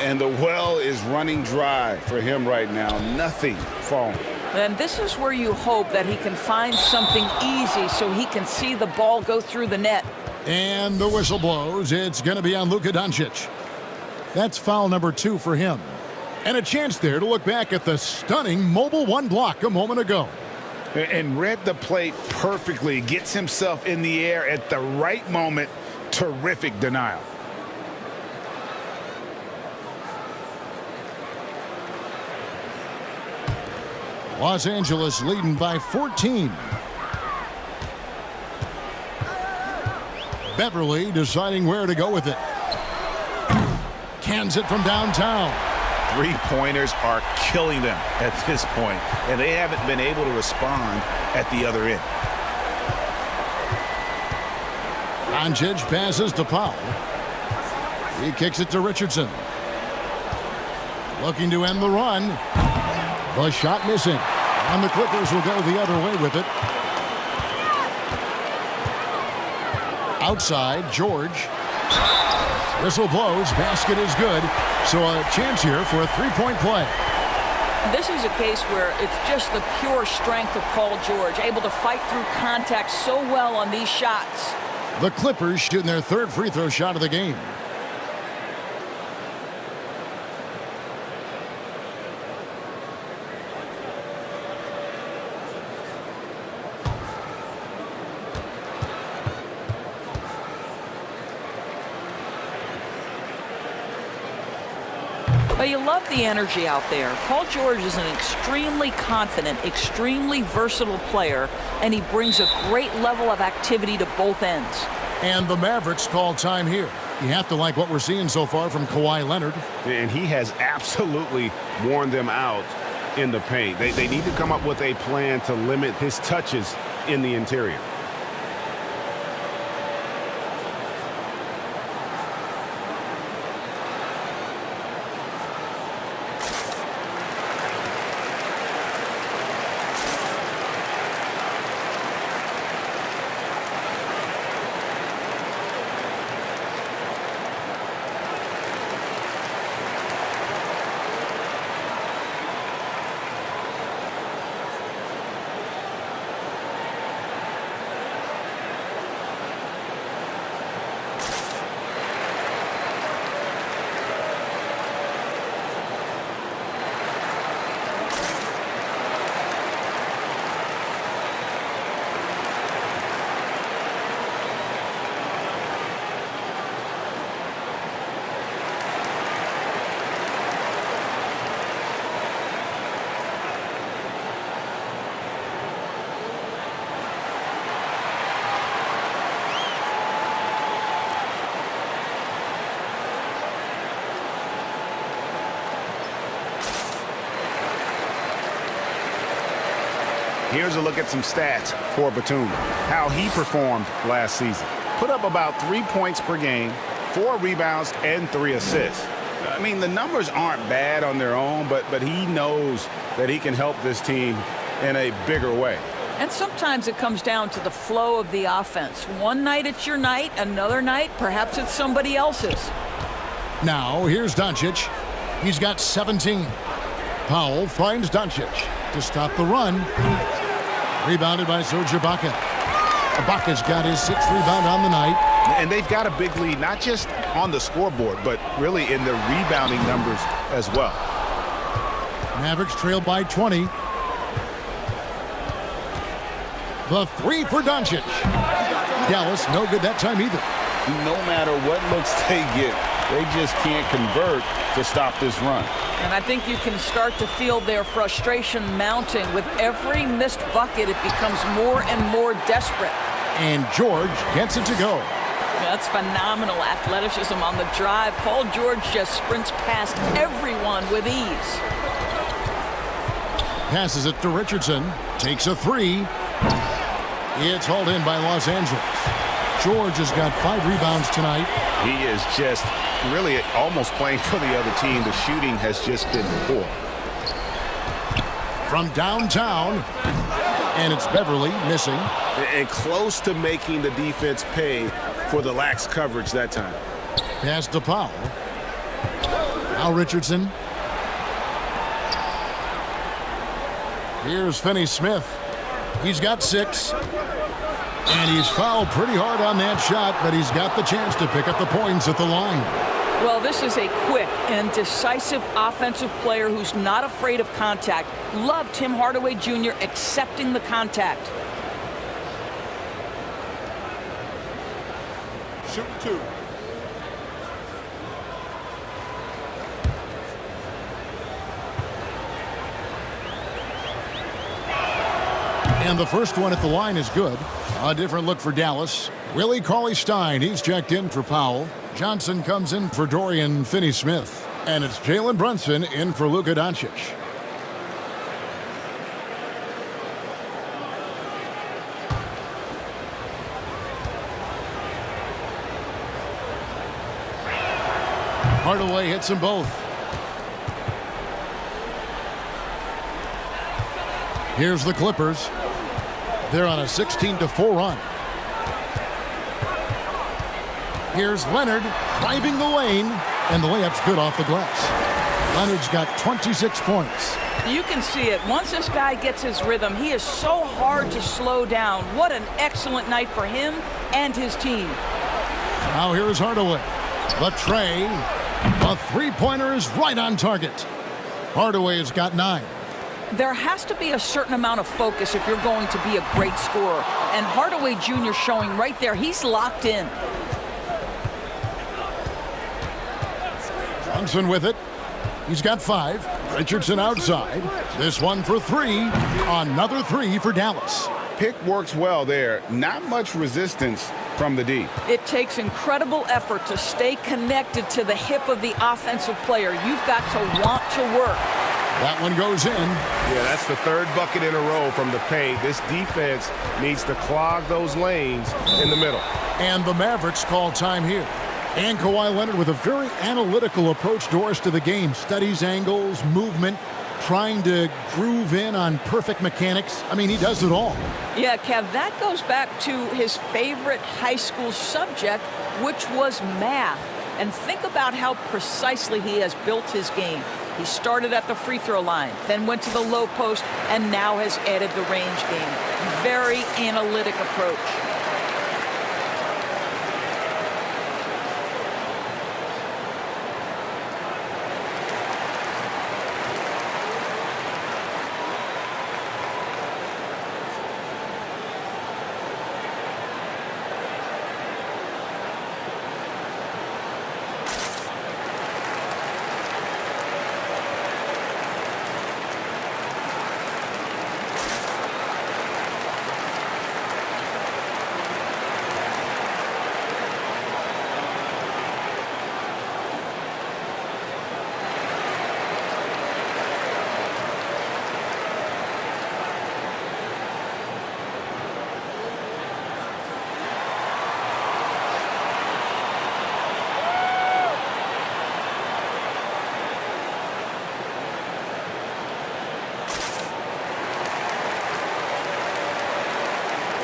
Speaker 4: And the well is running dry for him right now. Nothing falling.
Speaker 3: And this is where you hope that he can find something easy so he can see the ball go through the net.
Speaker 1: And the whistle blows. It's going to be on Luka Doncic. That's foul number 2 for him. And a chance there to look back at the stunning mobile 1 block a moment ago.
Speaker 4: And read the play perfectly. Gets himself in the air at the right moment. Terrific denial.
Speaker 1: Los Angeles leading by 14. Beverly deciding where to go with it. Cans it from downtown.
Speaker 4: 3-pointers are killing them at this point, and they haven't been able to respond at the other end.
Speaker 1: Doncic passes to Powell. He kicks it to Richardson. Looking to end the run. The shot missing. And the Clippers will go the other way with it. Outside, George. Whistle blows. Basket is good. So a chance here for a 3-point play.
Speaker 3: This is a case where it's just the pure strength of Paul George, able to fight through contact so well on these shots.
Speaker 1: The Clippers shooting their 3rd free throw shot of the game.
Speaker 3: But you love the energy out there. Paul George is an extremely confident, extremely versatile player, and he brings a great level of activity to both ends.
Speaker 1: And the Mavericks call time here. You have to like what we're seeing so far from Kawhi Leonard.
Speaker 4: And he has absolutely worn them out in the paint. They need to come up with a plan to limit his touches in the interior. Here's a look at some stats for Batum, how he performed last season. Put up about 3 points per game, 4 rebounds, and 3 assists. I mean, the numbers aren't bad on their own, but he knows that he can help this team in a bigger way.
Speaker 3: And sometimes it comes down to the flow of the offense. One night it's your night, another night perhaps it's somebody else's.
Speaker 1: Now here's Doncic. He's got 17. Powell finds Doncic to stop the run. Rebounded by Serge Ibaka. Ibaka's got his 6th rebound on the night.
Speaker 4: And they've got a big lead, not just on the scoreboard, but really in the rebounding numbers as well. Mavericks
Speaker 1: trail by 20. The three for Doncic. Dallas, no good that time either.
Speaker 4: No matter what looks they get, they just can't convert to stop this run.
Speaker 3: And I think you can start to feel their frustration mounting. With every missed bucket, it becomes more and more desperate.
Speaker 1: And George gets it to go.
Speaker 3: That's phenomenal athleticism on the drive. Paul George just sprints past everyone with ease.
Speaker 1: Passes it to Richardson. Takes a three. It's hauled in by Los Angeles. George has got 5 rebounds tonight.
Speaker 4: He is just really almost playing for the other team. The shooting has just been poor.
Speaker 1: From downtown, and it's Beverly missing.
Speaker 5: And close to making the defense pay for the lax coverage that time.
Speaker 1: Pass to Powell. Now Richardson. Here's Finney-Smith. He's got 6. And he's fouled pretty hard on that shot, but he's got the chance to pick up the points at the line.
Speaker 3: Well, this is a quick and decisive offensive player who's not afraid of contact. Love Tim Hardaway Jr. accepting the contact.
Speaker 11: Shoot 2.
Speaker 1: And the first one at the line is good. A different look for Dallas. Willie Cauley-Stein, he's checked in for Powell. Johnson comes in for Dorian Finney-Smith. And it's Jalen Brunson in for Luka Doncic. Hardaway hits them both. Here's the Clippers. They're on a 16-4 run. Here's Leonard driving the lane, and the layup's good off the glass. Leonard's got 26 points.
Speaker 3: You can see it. Once this guy gets his rhythm, he is so hard to slow down. What an excellent night for him and his team.
Speaker 1: Now here's Hardaway. The tray. The three-pointer is right on target. Hardaway has got 9.
Speaker 3: There has to be a certain amount of focus if you're going to be a great scorer. And Hardaway Jr. showing right there, he's locked in.
Speaker 1: Johnson with it. He's got 5. Richardson outside. This one for 3. Another 3 for Dallas.
Speaker 4: Pick works well there. Not much resistance from the D.
Speaker 3: It takes incredible effort to stay connected to the hip of the offensive player. You've got to want to work.
Speaker 1: That one goes in.
Speaker 5: Yeah, that's the 3rd bucket in a row from the paint. This defense needs to clog those lanes in the middle.
Speaker 1: And the Mavericks call time here. And Kawhi Leonard with a very analytical approach to the game. Studies angles, movement, trying to groove in on perfect mechanics. I mean, he does it all.
Speaker 3: Yeah, Kev, that goes back to his favorite high school subject, which was math. And think about how precisely he has built his game. He started at the free throw line, then went to the low post, and now has added the range game. Very analytic approach.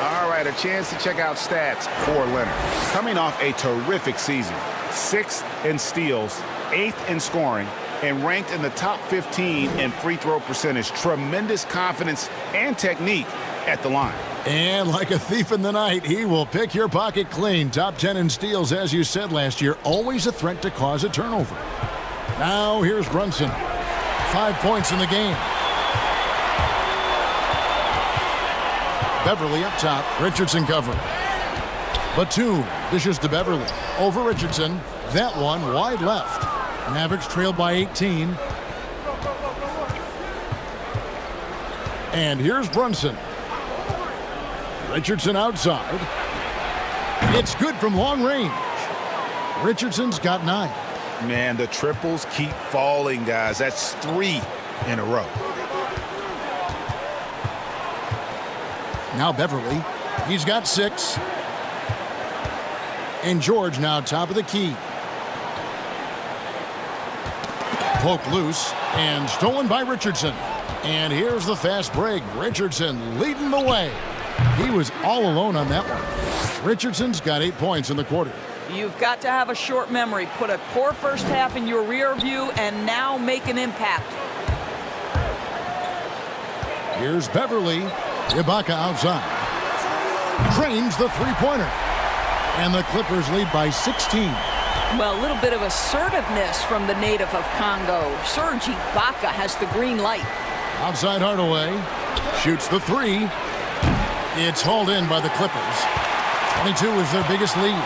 Speaker 4: All right, a chance to check out stats for Leonard. Coming off a terrific season. 6th in steals, 8th in scoring, and ranked in the top 15 in free throw percentage. Tremendous confidence and technique at the line.
Speaker 1: And like a thief in the night, he will pick your pocket clean. Top 10 in steals, as you said last year, always a threat to cause a turnover. Now here's Brunson. 5 points in the game. Beverly up top. Richardson covering. Batum dishes to Beverly. Over Richardson. That one wide left. Mavericks trailed by 18. And here's Brunson. Richardson outside. It's good from long range. Richardson's got 9.
Speaker 4: Man, the triples keep falling, guys. That's 3 in a row.
Speaker 1: Now Beverly. He's got 6. And George now top of the key. Poke loose and stolen by Richardson. And here's the fast break. Richardson leading the way. He was all alone on that one. Richardson's got 8 points in the quarter.
Speaker 3: You've got to have a short memory. Put a poor first half in your rear view and now make an impact.
Speaker 1: Here's Beverly. Ibaka outside. Drains the three-pointer. And the Clippers lead by 16.
Speaker 3: Well, a little bit of assertiveness from the native of Congo. Serge Ibaka has the green light.
Speaker 1: Outside Hardaway. Shoots the 3. It's hauled in by the Clippers. 22 is their biggest lead.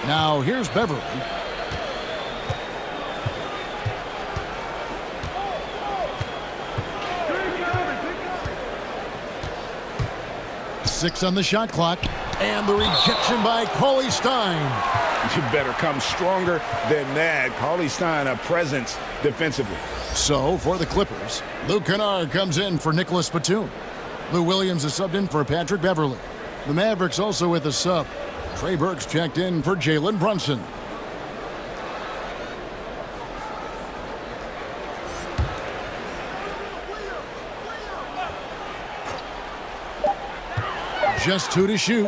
Speaker 1: Now here's Beverly. Six on the shot clock. And the rejection by Cauley Stein.
Speaker 4: You better come stronger than that. Cauley Stein, a presence defensively.
Speaker 1: So for the Clippers, Luke Kennard comes in for Nicholas Batum. Lou Williams is subbed in for Patrick Beverly. The Mavericks also with a sub. Trey Burks checked in for Jalen Brunson. Just 2 to shoot.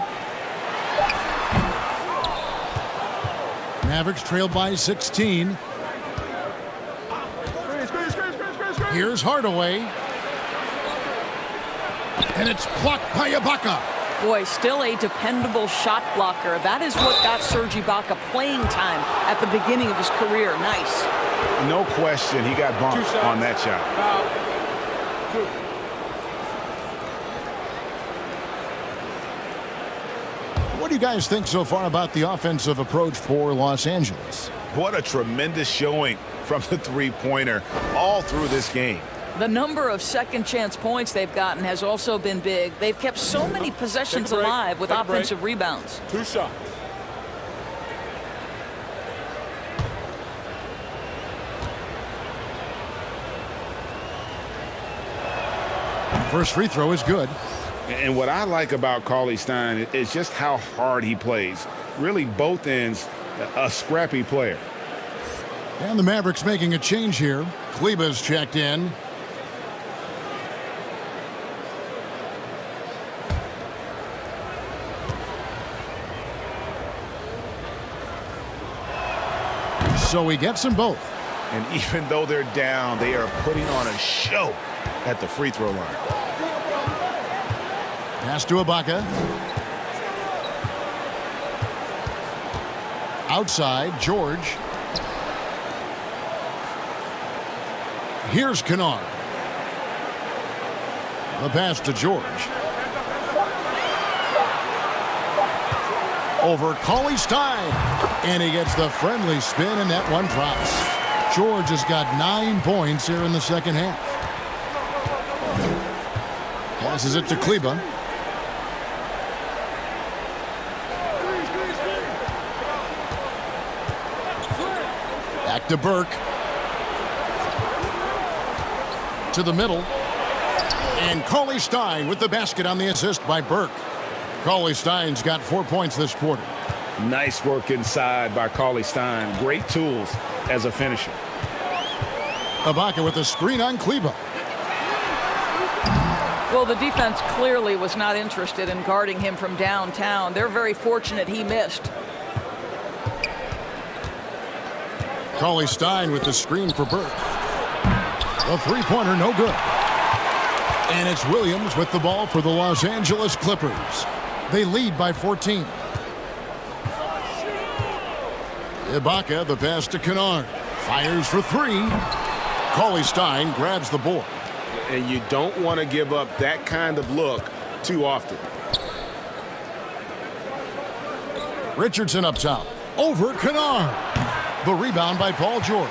Speaker 1: Mavericks trail by 16. Here's Hardaway. And it's blocked by Ibaka.
Speaker 3: Boy, still a dependable shot blocker. That is what got Serge Ibaka playing time at the beginning of his career. Nice.
Speaker 4: No question he got bumped on that shot.
Speaker 1: What do you guys think so far about the offensive approach for Los Angeles?
Speaker 4: What a tremendous showing from the three-pointer all through this game.
Speaker 3: The number of second chance points they've gotten has also been big. They've kept so many possessions alive with offensive rebounds.
Speaker 5: 2 shots.
Speaker 1: First free throw is good.
Speaker 4: And what I like about Cauley Stein is just how hard he plays. Really both ends, a scrappy player.
Speaker 1: And the Mavericks making a change here. Kleba's checked in. So he gets them both.
Speaker 4: And even though they're down, they are putting on a show at the free throw line.
Speaker 1: Pass to Ibaka. Outside, George. Here's Kennard. The pass to George. Over Cauley Stein. And he gets the friendly spin, and that one drops. George has got 9 points here in the second half. Passes it to Kleba. Back to Burke. To the middle. And Cauley Stein with the basket on the assist by Burke. Cauley Stein's got 4 points this quarter.
Speaker 4: Nice work inside by Cauley Stein. Great tools as a finisher.
Speaker 1: Ibaka with a screen on Kleba.
Speaker 3: Well, the defense clearly was not interested in guarding him from downtown. They're very fortunate he missed.
Speaker 1: Cauley Stein with the screen for Burke. The three-pointer, no good. And it's Williams with the ball for the Los Angeles Clippers. They lead by 14. Ibaka, the pass to Kennard. Fires for 3. Cauley Stein grabs the board.
Speaker 5: and you don't want to give up that kind of look too often.
Speaker 1: Richardson up top. Over Kennard. The rebound by Paul George.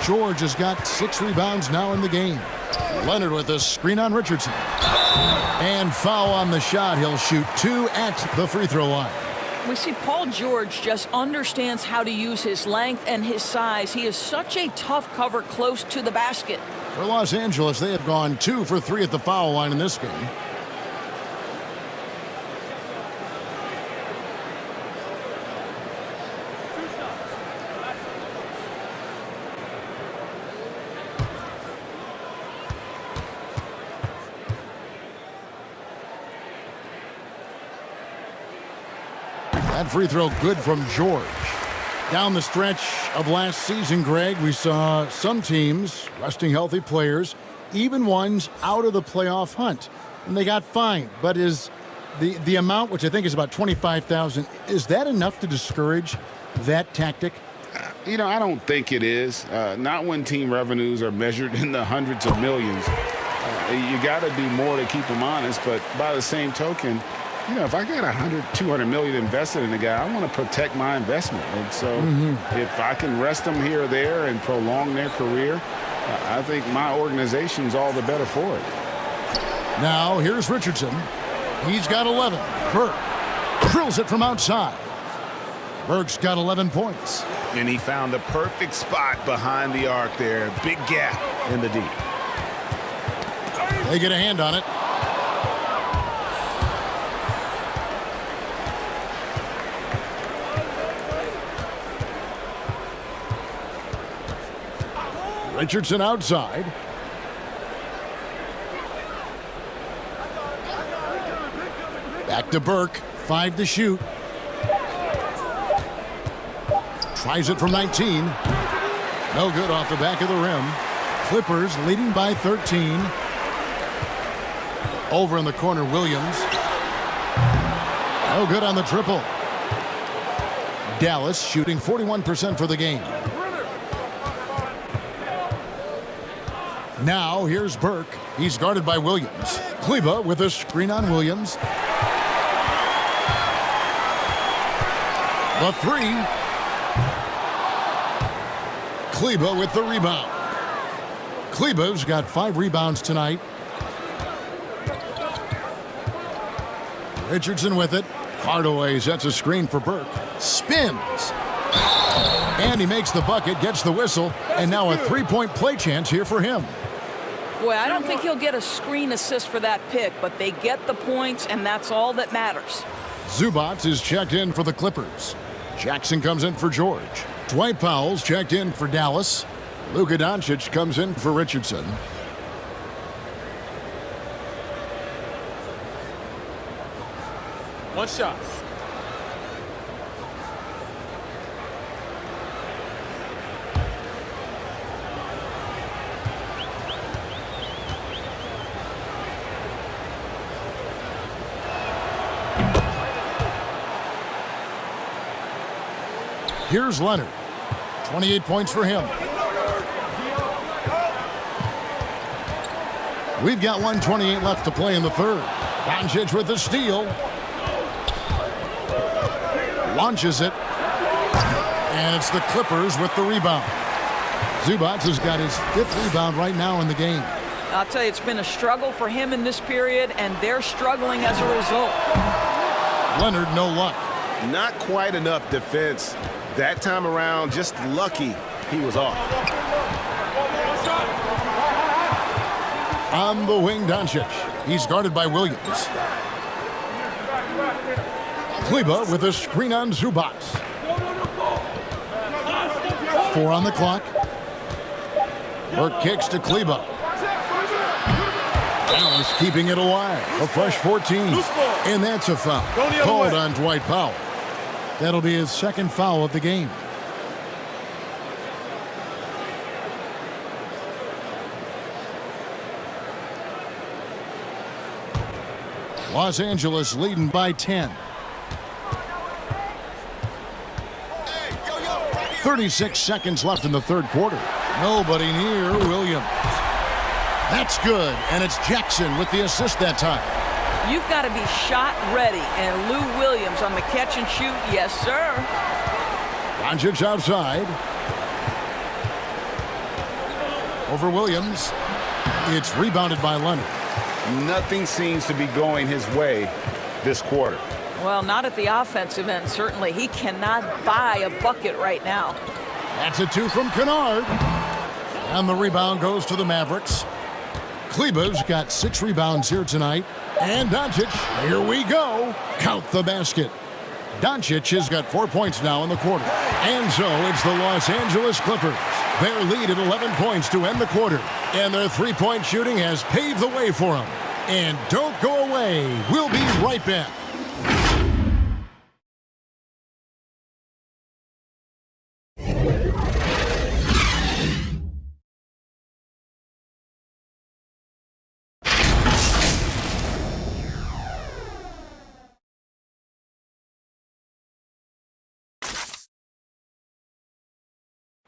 Speaker 1: George has got 6 rebounds now in the game. Leonard with a screen on Richardson. And foul on the shot. He'll shoot 2 at the free throw line.
Speaker 3: We see Paul George just understands how to use his length and his size. He is such a tough cover close to the basket.
Speaker 1: For Los Angeles, they have gone 2 for 3 at the foul line in this game. That free throw good from George. Down the stretch of last season, Greg, we saw some teams resting healthy players, even ones out of the playoff hunt, and they got fined. But is the amount, which I think is about $25,000, is that enough to discourage that tactic?
Speaker 4: You know, I don't think it is. Not when team revenues are measured in the hundreds of millions. You got to do more to keep them honest, but by the same token, you know, if I got $200 million invested in a guy, I want to protect my investment. And so if I can rest them here or there and prolong their career, I think my organization's all the better for it.
Speaker 1: Now, here's Richardson. He's got 11. Burke drills it from outside. Burke's got 11 points.
Speaker 5: And he found the perfect spot behind the arc there. Big gap in the deep.
Speaker 1: They get a hand on it. Richardson outside. Back to Burke. 5 to shoot. Tries it from 19. No good off the back of the rim. Clippers leading by 13. Over in the corner, Williams. No good on the triple. Dallas shooting 41% for the game. Now, here's Burke. He's guarded by Williams. Kleba with a screen on Williams. The 3. Kleba with the rebound. Kleba's got 5 rebounds tonight. Richardson with it. Hardaway sets a screen for Burke. Spins. And he makes the bucket, gets the whistle, and now a 3-point play chance here for him.
Speaker 3: Boy, I don't think he'll get a screen assist for that pick, but they get the points, and that's all that matters.
Speaker 1: Zubac is checked in for the Clippers. Jackson comes in for George. Dwight Powell's checked in for Dallas. Luka Doncic comes in for Richardson.
Speaker 11: One shot.
Speaker 1: Here's Leonard. 28 points for him. We've got 1:28 left to play in the third. Doncic with the steal. Launches it. And it's the Clippers with the rebound. Zubac has got his 5th rebound right now in the game.
Speaker 3: I'll tell you, it's been a struggle for him in this period, and they're struggling as a result.
Speaker 1: Leonard, no luck.
Speaker 5: Not quite enough defense. That time around, just lucky he was off.
Speaker 1: On the wing, Doncic. He's guarded by Williams. Kleba with a screen on Zubac. 4 on the clock. Burke kicks to Kleba. Dallas keeping it alive. A fresh 14. And that's a foul. Called on Dwight Powell. That'll be his 2nd foul of the game. Los Angeles leading by 10. 36 seconds left in the third quarter. Nobody near Williams. That's good, and it's Jackson with the assist that time.
Speaker 3: You've got to be shot ready, and Lou Williams on the catch and shoot, yes, sir.
Speaker 1: Doncic outside. Over Williams. It's rebounded by Leonard.
Speaker 4: Nothing seems to be going his way this quarter.
Speaker 3: Well, not at the offensive end, certainly. He cannot buy a bucket right now.
Speaker 1: That's a 2 from Kennard. And the rebound goes to the Mavericks. Kleba's got 6 rebounds here tonight. And Doncic, here we go. Count the basket. Doncic has got 4 points now in the quarter. And so it's the Los Angeles Clippers. Their lead at 11 points to end the quarter. And their three-point shooting has paved the way for them. And don't go away. We'll be right back.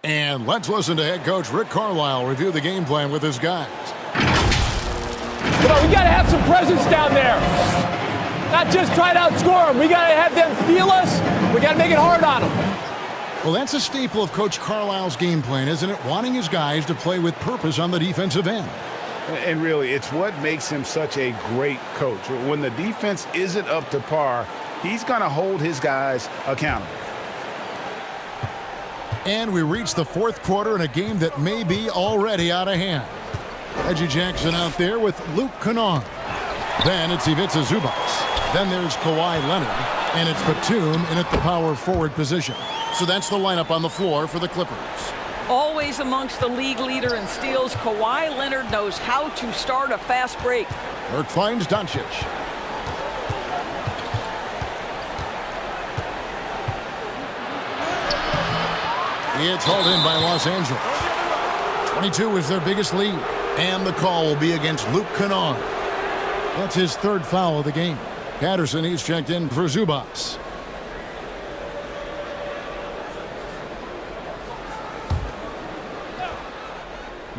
Speaker 1: And let's listen to head coach Rick Carlisle review the game plan with his guys.
Speaker 12: Come on, we got to have some presence down there. Not just try to outscore them. We got to have them feel us. We got to make it hard on them.
Speaker 1: Well, that's a staple of Coach Carlisle's game plan, isn't it? Wanting his guys to play with purpose on the defensive end.
Speaker 4: And really, it's what makes him such a great coach. When the defense isn't up to par, he's going to hold his guys accountable.
Speaker 1: And we reach the fourth quarter in a game that may be already out of hand. Reggie Jackson out there with Luke Kennard. Then it's Ivica Zubac. Then there's Kawhi Leonard. And it's Batum in at the power forward position. So that's the lineup on the floor for the Clippers.
Speaker 3: Always amongst the league leader in steals, Kawhi Leonard knows how to start a fast break.
Speaker 1: Burke finds Doncic. It's hauled in by Los Angeles. 22 is their biggest lead. And the call will be against Luke Kennard. That's his third foul of the game. Patterson, he's checked in for Zubac.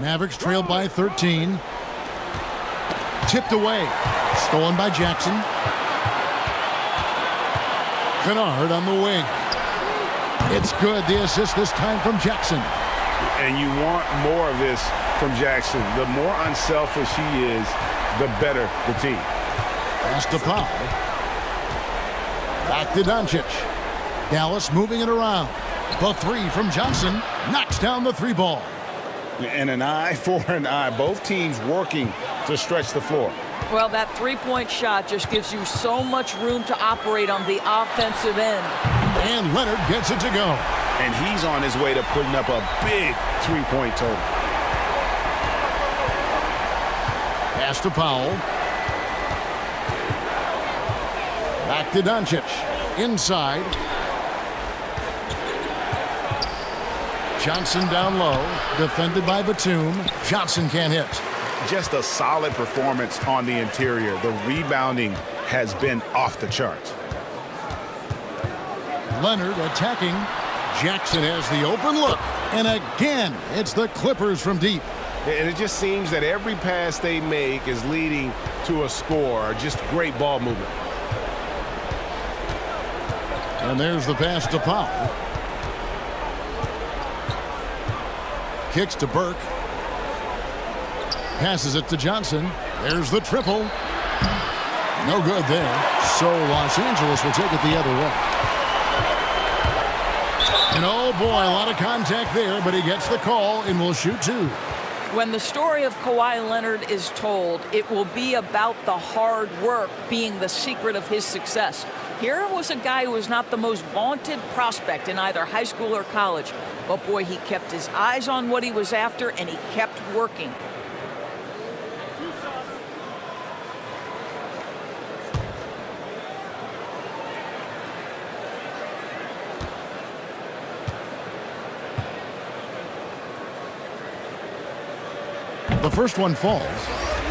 Speaker 1: Mavericks trailed by 13. Tipped away. Stolen by Jackson. Kennard on the wing. It's good. The assist this time from Jackson.
Speaker 4: And you want more of this from Jackson. The more unselfish he is, the better the team.
Speaker 1: Pass to Powell. Back to Doncic. Dallas moving it around. The three from Johnson knocks down the three ball.
Speaker 4: And an eye for an eye. Both teams working to stretch the floor.
Speaker 3: Well, that three-point shot just gives you so much room to operate on the offensive end.
Speaker 1: And Leonard gets it to go.
Speaker 4: And he's on his way to putting up a big three-point total.
Speaker 1: Pass to Powell. Back to Doncic. Inside. Johnson down low. Defended by Batum. Johnson can't hit.
Speaker 4: Just a solid performance on the interior. The rebounding has been off the charts.
Speaker 1: Leonard attacking. Jackson has the open look. And again, it's the Clippers from deep.
Speaker 5: And it just seems that every pass they make is leading to a score. Just great ball movement.
Speaker 1: And there's the pass to Powell. Kicks to Burke. Passes it to Johnson. There's the triple. No good there. So Los Angeles will take it the other way. And oh boy, a lot of contact there, but he gets the call and will shoot two.
Speaker 3: When the story of Kawhi Leonard is told, it will be about the hard work being the secret of his success. Here was a guy who was not the most vaunted prospect in either high school or college. But boy, he kept his eyes on what he was after, and he kept working.
Speaker 1: The first one falls.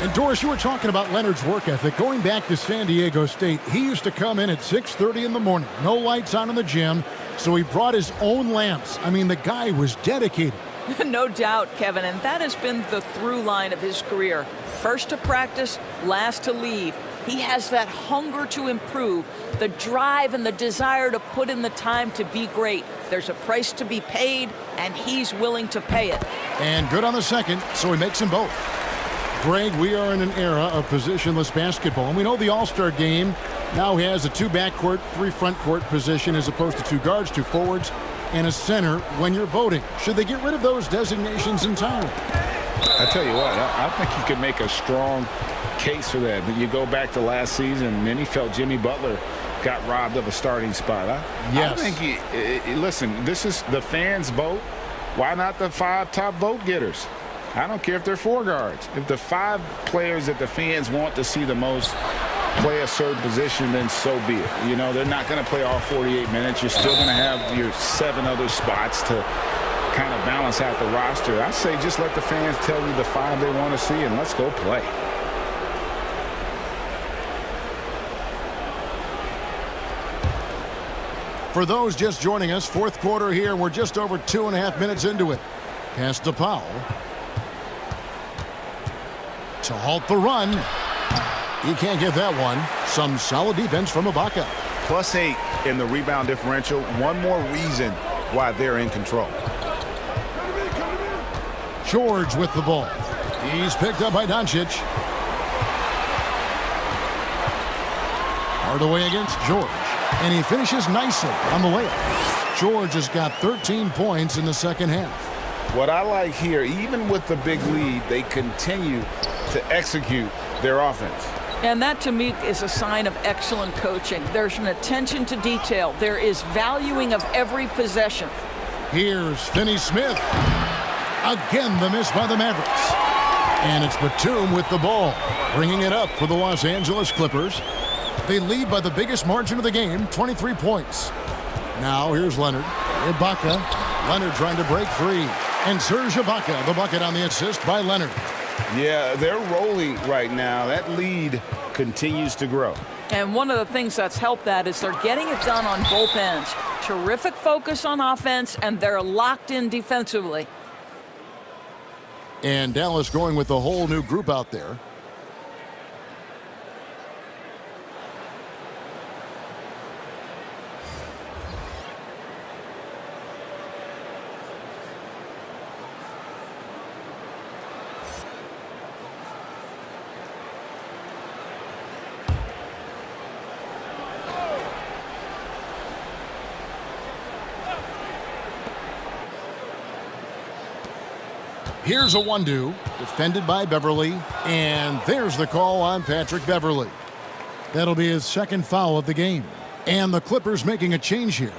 Speaker 1: And Doris, you were talking about Leonard's work ethic. Going back to San Diego State, he used to come in at 6:30 in the morning. No lights on in the gym. So he brought his own lamps. I mean, the guy was dedicated.
Speaker 3: No doubt, Kevin, and that has been the through line of his career. First to practice, last to leave. He has that hunger to improve, the drive and the desire to put in the time to be great. There's a price to be paid, and he's willing to pay it.
Speaker 1: And good on the second, so he makes them both. Greg, we are in an era of positionless basketball, and we know the All-Star game now has a 2 backcourt, 3 front court position as opposed to 2 guards, 2 forwards, and a center when you're voting. Should they get rid of those designations entirely?
Speaker 4: I tell you what, I think you could make a strong case for that. But you go back to last season, many felt Jimmy Butler got robbed of a starting spot.
Speaker 1: Yes.
Speaker 4: I think, listen, this is the fans' vote. Why not the 5 top vote getters? I don't care if they're 4 guards. If the 5 players that the fans want to see the most play a certain position, then so be it. You know, they're not going to play all 48 minutes. You're still going to have your 7 other spots to kind of balance out the roster. I say just let the fans tell you the 5 they want to see, and let's go play.
Speaker 1: For those just joining us, fourth quarter here. We're just over 2.5 minutes into it. Pass to Powell. To halt the run. He can't get that one. Some solid defense from Ibaka.
Speaker 5: +8 in the rebound differential. One more reason why they're in control.
Speaker 1: George with the ball. He's picked up by Doncic. Hardaway against George. And he finishes nicely on the layup. George has got 13 points in the second half.
Speaker 4: What I like here, even with the big lead, they continue to execute their offense.
Speaker 3: And that, to me, is a sign of excellent coaching. There's an attention to detail. There is valuing of every possession.
Speaker 1: Here's Finney-Smith. Again, the miss by the Mavericks. And it's Batum with the ball, bringing it up for the Los Angeles Clippers. They lead by the biggest margin of the game, 23 points. Now here's Leonard. Ibaka. Leonard trying to break free. And Serge Ibaka, the bucket on the assist by Leonard.
Speaker 4: Yeah, they're rolling right now. That lead continues to grow.
Speaker 3: And one of the things that's helped that is they're getting it done on both ends. Terrific focus on offense, and they're locked in defensively.
Speaker 1: And Dallas going with the whole new group out there. Here's a 1-2, defended by Beverly, and there's the call on Patrick Beverly. That'll be his second foul of the game. And the Clippers making a change here.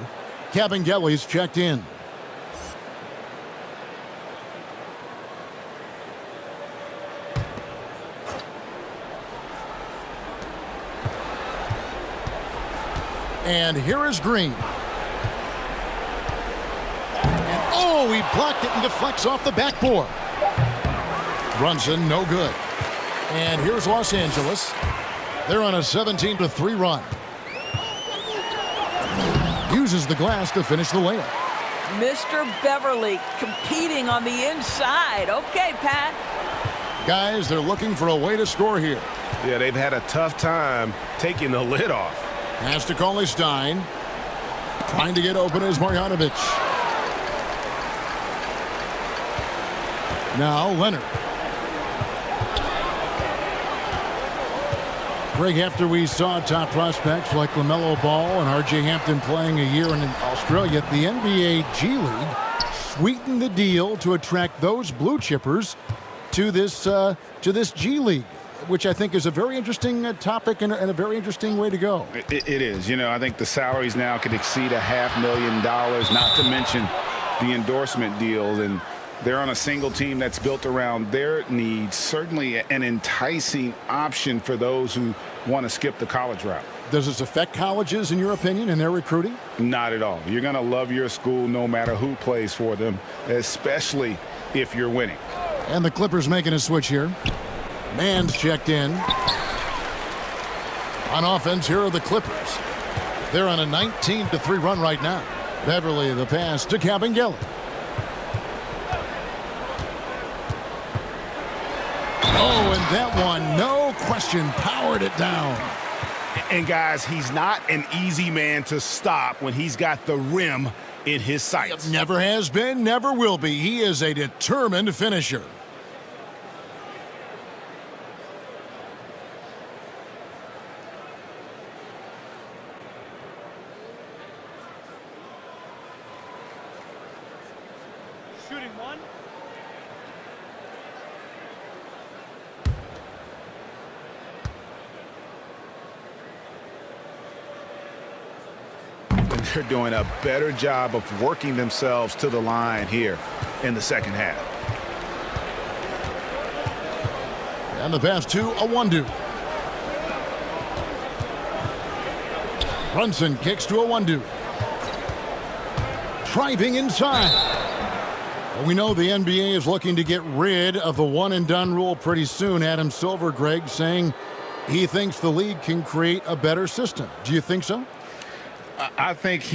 Speaker 1: Kevin Gelly's checked in. And here is Green. Oh, he blocked it and deflects off the backboard. Brunson, no good. And here's Los Angeles. They're on a 17-3 run. Uses the glass to finish the layup.
Speaker 3: Mr. Beverly competing on the inside. Okay, Pat.
Speaker 1: Guys, they're looking for a way to score here.
Speaker 5: Yeah, they've had a tough time taking the lid off.
Speaker 1: Has to call Stein. Trying to get open is Marjanovic. Now Leonard. Greg, after we saw top prospects like LaMelo Ball and R.J. Hampton playing a year in Australia, the NBA G League sweetened the deal to attract those blue chippers to this G League, which I think is a very interesting topic and a very interesting way to go.
Speaker 4: It is. You know, I think the salaries now could exceed $500,000, not to mention the endorsement deal. And they're on a single team that's built around their needs. Certainly an enticing option for those who want to skip the college route.
Speaker 1: Does this affect colleges, in your opinion, in their recruiting?
Speaker 4: Not at all. You're going to love your school no matter who plays for them, especially if you're winning.
Speaker 1: And the Clippers making a switch here. Mann's checked in. On offense, here are the Clippers. They're on a 19-3 run right now. Beverly, the pass to Cabangeli. Oh, and that one, no question, powered it down.
Speaker 5: And guys, he's not an easy man to stop when he's got the rim in his sights.
Speaker 1: Never has been, never will be. He is a determined finisher.
Speaker 12: Shooting one.
Speaker 4: They're doing a better job of working themselves to the line here in the second half.
Speaker 1: And the pass to Awundu. Brunson kicks to Awundu. Driving inside. Well, we know the NBA is looking to get rid of the one-and-done rule pretty soon. Adam Silver, Greg, saying he thinks the league can create a better system. Do you think so?
Speaker 4: I think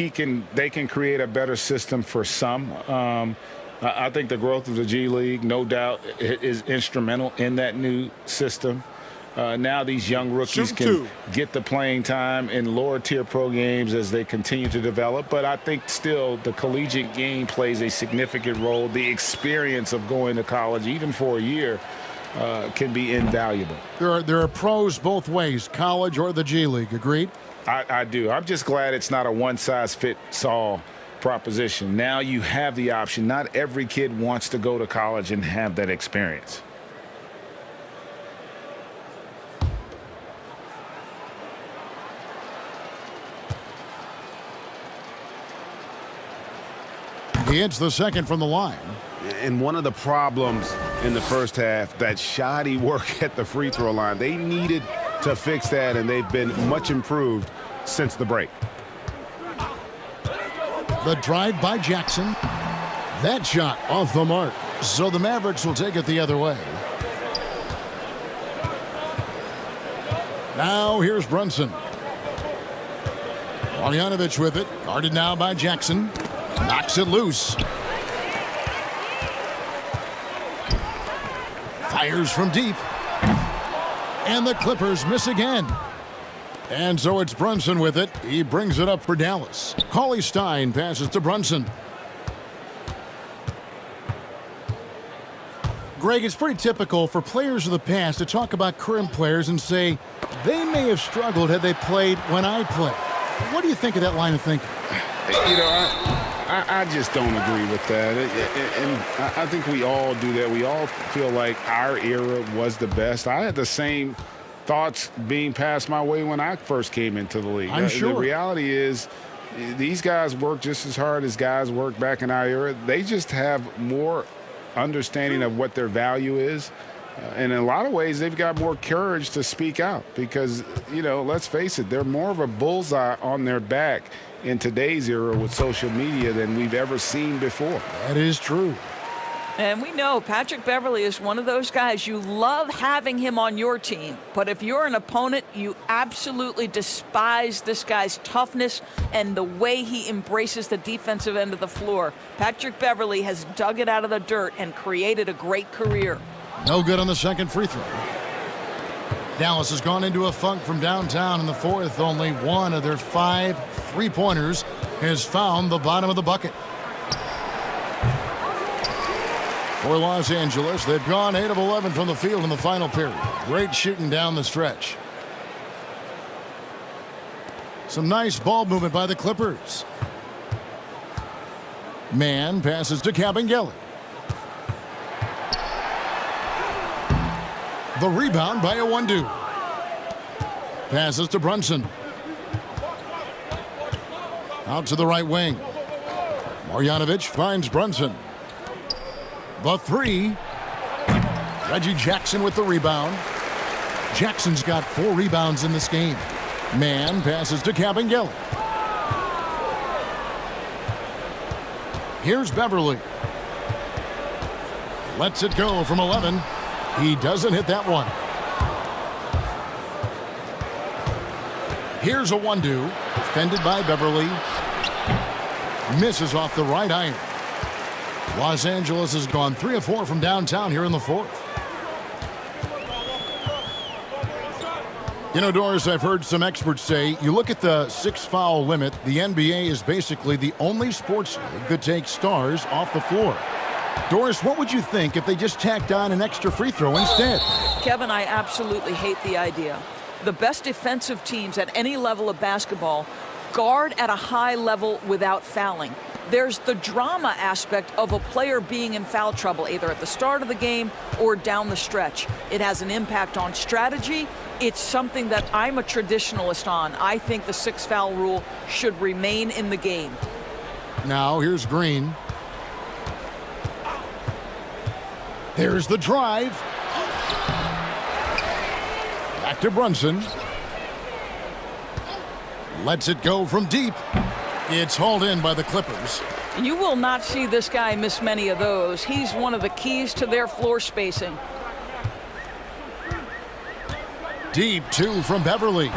Speaker 4: they can create a better system for some. I think the growth of the G League, no doubt, is instrumental in that new system. Now these young rookies can get the playing time in lower-tier pro games as they continue to develop. But I think still the collegiate game plays a significant role. The experience of going to college, even for a year, can be invaluable.
Speaker 1: There are pros both ways, college or the G League. Agreed?
Speaker 4: I do. I'm just glad it's not a one-size-fits-all proposition. Now you have the option. Not every kid wants to go to college and have that experience.
Speaker 1: He hits the second from the line.
Speaker 4: And one of the problems in the first half, that shoddy work at the free throw line. They needed to fix that, and they've been much improved since the break.
Speaker 1: The drive by Jackson. That shot off the mark. So the Mavericks will take it the other way. Now here's Brunson. Marjanovic with it. Guarded now by Jackson. Knocks it loose. Fires from deep. And the Clippers miss again. And so it's Brunson with it. He brings it up for Dallas. Cauley Stein passes to Brunson. Greg, it's pretty typical for players of the past to talk about current players and say they may have struggled had they played when I played. What do you think of that line of thinking?
Speaker 4: You know, I just don't agree with that. And I think we all do that. We all feel like our era was the best. I had the same thoughts being passed my way when I first came into the league.
Speaker 1: I'm sure.
Speaker 4: The reality is these guys work just as hard as guys worked back in our era. They just have more understanding of what their value is. And in a lot of ways, they've got more courage to speak out because, you know, let's face it, they're more of a bullseye on their back in today's era with social media than we've ever seen before.
Speaker 1: That is true.
Speaker 3: And we know Patrick Beverly is one of those guys you love having him on your team. But if you're an opponent, you absolutely despise this guy's toughness and the way he embraces the defensive end of the floor. Patrick Beverly has dug it out of the dirt and created a great career.
Speaker 1: No good on the second free throw. Dallas has gone into a funk from downtown in the fourth. Only one of their 5 three-pointers has found the bottom of the bucket. For Los Angeles, they've gone 8 of 11 from the field in the final period. Great shooting down the stretch. Some nice ball movement by the Clippers. Mann passes to Cabangeli. The rebound by Awundu. Passes to Brunson. Out to the right wing. Marjanovic finds Brunson. The three. Reggie Jackson with the rebound. Jackson's got 4 rebounds in this game. Mann passes to Cabangeli. Here's Beverly. Lets it go from 11. He doesn't hit that one. Here's Awundu, defended by Beverly. Misses off the right iron. Los Angeles has gone 3 of 4 from downtown here in the fourth. You know, Doris, I've heard some experts say, you look at the 6-foul limit, the NBA is basically the only sports league that takes stars off the floor. Doris, what would you think if they just tacked on an extra free throw instead?
Speaker 3: Kevin, I absolutely hate the idea. The best defensive teams at any level of basketball guard at a high level without fouling. There's the drama aspect of a player being in foul trouble, either at the start of the game or down the stretch. It has an impact on strategy. It's something that I'm a traditionalist on. I think the 6-foul rule should remain in the game.
Speaker 1: Now here's Green. There's the drive. Back to Brunson. Lets it go from deep. It's hauled in by the Clippers.
Speaker 3: You will not see this guy miss many of those. He's one of the keys to their floor spacing.
Speaker 1: Deep 2 from Beverly.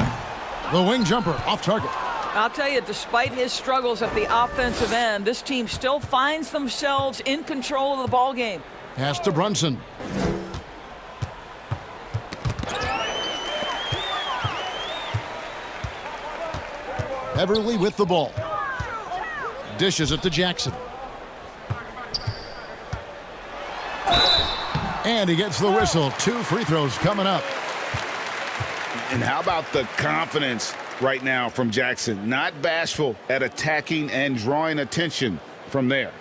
Speaker 1: The wing jumper off target.
Speaker 3: I'll tell you, despite his struggles at the offensive end, this team still finds themselves in control of the ball game.
Speaker 1: Pass to Brunson. Beverly with the ball. Dishes it to Jackson. And he gets the whistle. 2 free throws coming up.
Speaker 4: And how about the confidence right now from Jackson? Not bashful at attacking and drawing attention from there.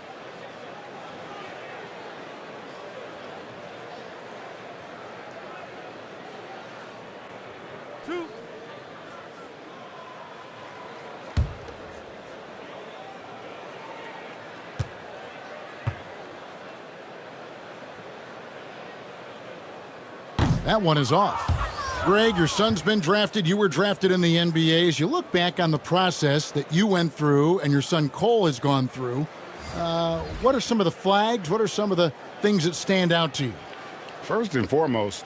Speaker 1: That one is off. Greg, your son's been drafted. You were drafted in the NBA. As you look back on the process that you went through and your son Cole has gone through, what are some of the flags? What are some of the things that stand out to you?
Speaker 4: First and foremost,